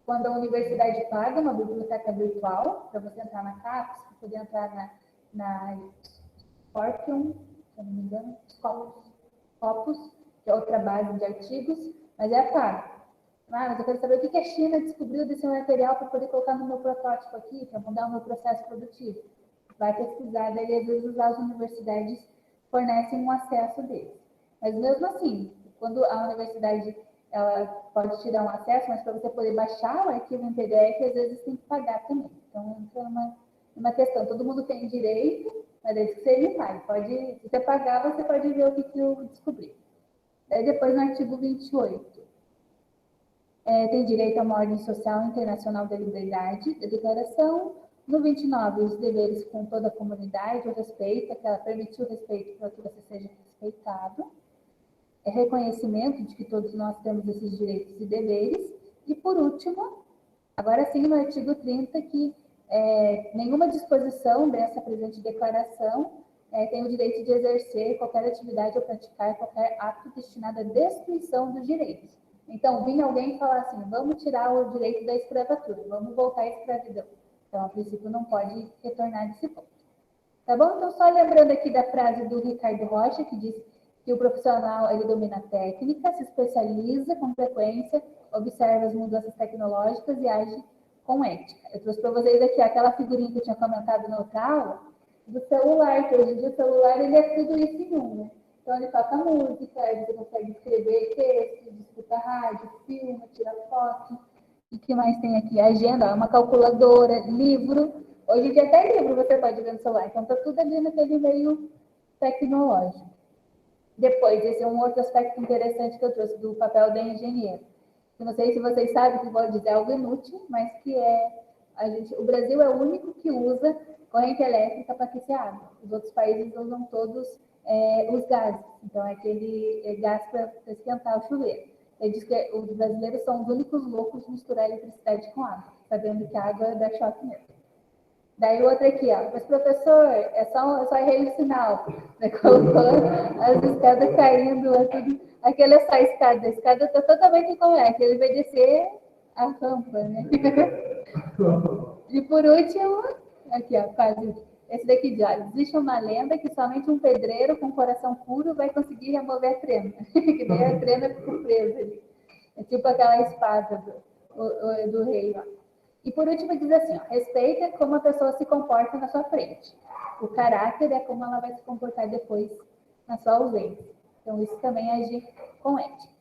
quando a universidade paga uma biblioteca virtual, para você entrar na CAPES, para poder entrar na Scorpion, se eu não me engano, Scopus, que é outra base de artigos, mas é pago. Mas eu quero saber o que a China descobriu desse material para poder colocar no meu protótipo aqui, para mudar o meu processo produtivo. Vai pesquisar, daí às vezes as universidades fornecem um acesso deles. Mas mesmo assim, quando a universidade ela pode te dar um acesso, mas para você poder baixar o arquivo em PDF, às vezes tem que pagar também. Então, entra uma questão. Todo mundo tem direito, mas desde que você pague. Se você pagar, você pode ver o que eu descobri. Daí depois, no artigo 28, tem direito a uma ordem social internacional da liberdade, da declaração. No 29, os deveres com toda a comunidade, o respeito, que ela permitiu o respeito para que você seja respeitado. Reconhecimento de que todos nós temos esses direitos e deveres. E, por último, agora sim, no artigo 30, que nenhuma disposição dessa presente declaração tem o direito de exercer qualquer atividade ou praticar qualquer ato destinado à destruição dos direitos. Então, vinha alguém falar assim, vamos tirar o direito da escravatura, vamos voltar à escravidão. Então, a princípio, não pode retornar desse ponto. Tá bom? Então, só lembrando aqui da frase do Ricardo Rocha, que diz que o profissional, ele domina a técnica, se especializa com frequência, observa as mudanças tecnológicas e age com ética. Eu trouxe para vocês aqui aquela figurinha que eu tinha comentado na outra aula, do celular, que hoje em dia o celular, ele é tudo isso em um, né? Então, ele toca música, você consegue escrever textos, escuta rádio, filma, tira foto. E o que mais tem aqui? Agenda, uma calculadora, livro. Hoje em dia até livro você pode ver no celular. Então, está tudo ali naquele meio tecnológico. Depois, esse é um outro aspecto interessante que eu trouxe do papel da engenheiro. Eu não sei se vocês sabem que pode dizer algo inútil, mas que o Brasil é o único que usa corrente elétrica para aquecer água. Os outros países usam todos os gases. Então, é aquele gás para esquentar o chuveiro. Ele diz que os brasileiros são os únicos loucos de misturar eletricidade com água, sabendo que a água dá choque mesmo. Daí outra aqui, ó. Mas professor, é só errei o sinal. Colocou as escadas caindo, tudo. Aquele é só a escada está totalmente incorreta. Ele vai descer a rampa, né? E por último, aqui, ó, quase. Esse daqui de olha, existe uma lenda que somente um pedreiro com coração puro vai conseguir remover a trena. Que nem a trena ficou presa ali. É tipo aquela espada do rei, ó. E por último diz assim, ó, respeita como a pessoa se comporta na sua frente. O caráter é como ela vai se comportar depois na sua ausência. Então isso também é agir com ética.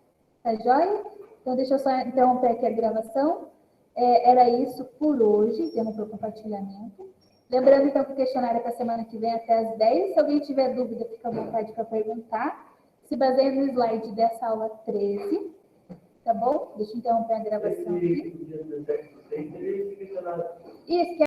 Tá joia? Então deixa eu só interromper aqui a gravação. Era isso por hoje, temos para o compartilhamento. Lembrando, então, que o questionário é para a semana que vem até às 10. Se alguém tiver dúvida, fica à vontade para perguntar. Se baseia no slide dessa aula 13. Tá bom? Deixa eu interromper a gravação aqui. Isso, que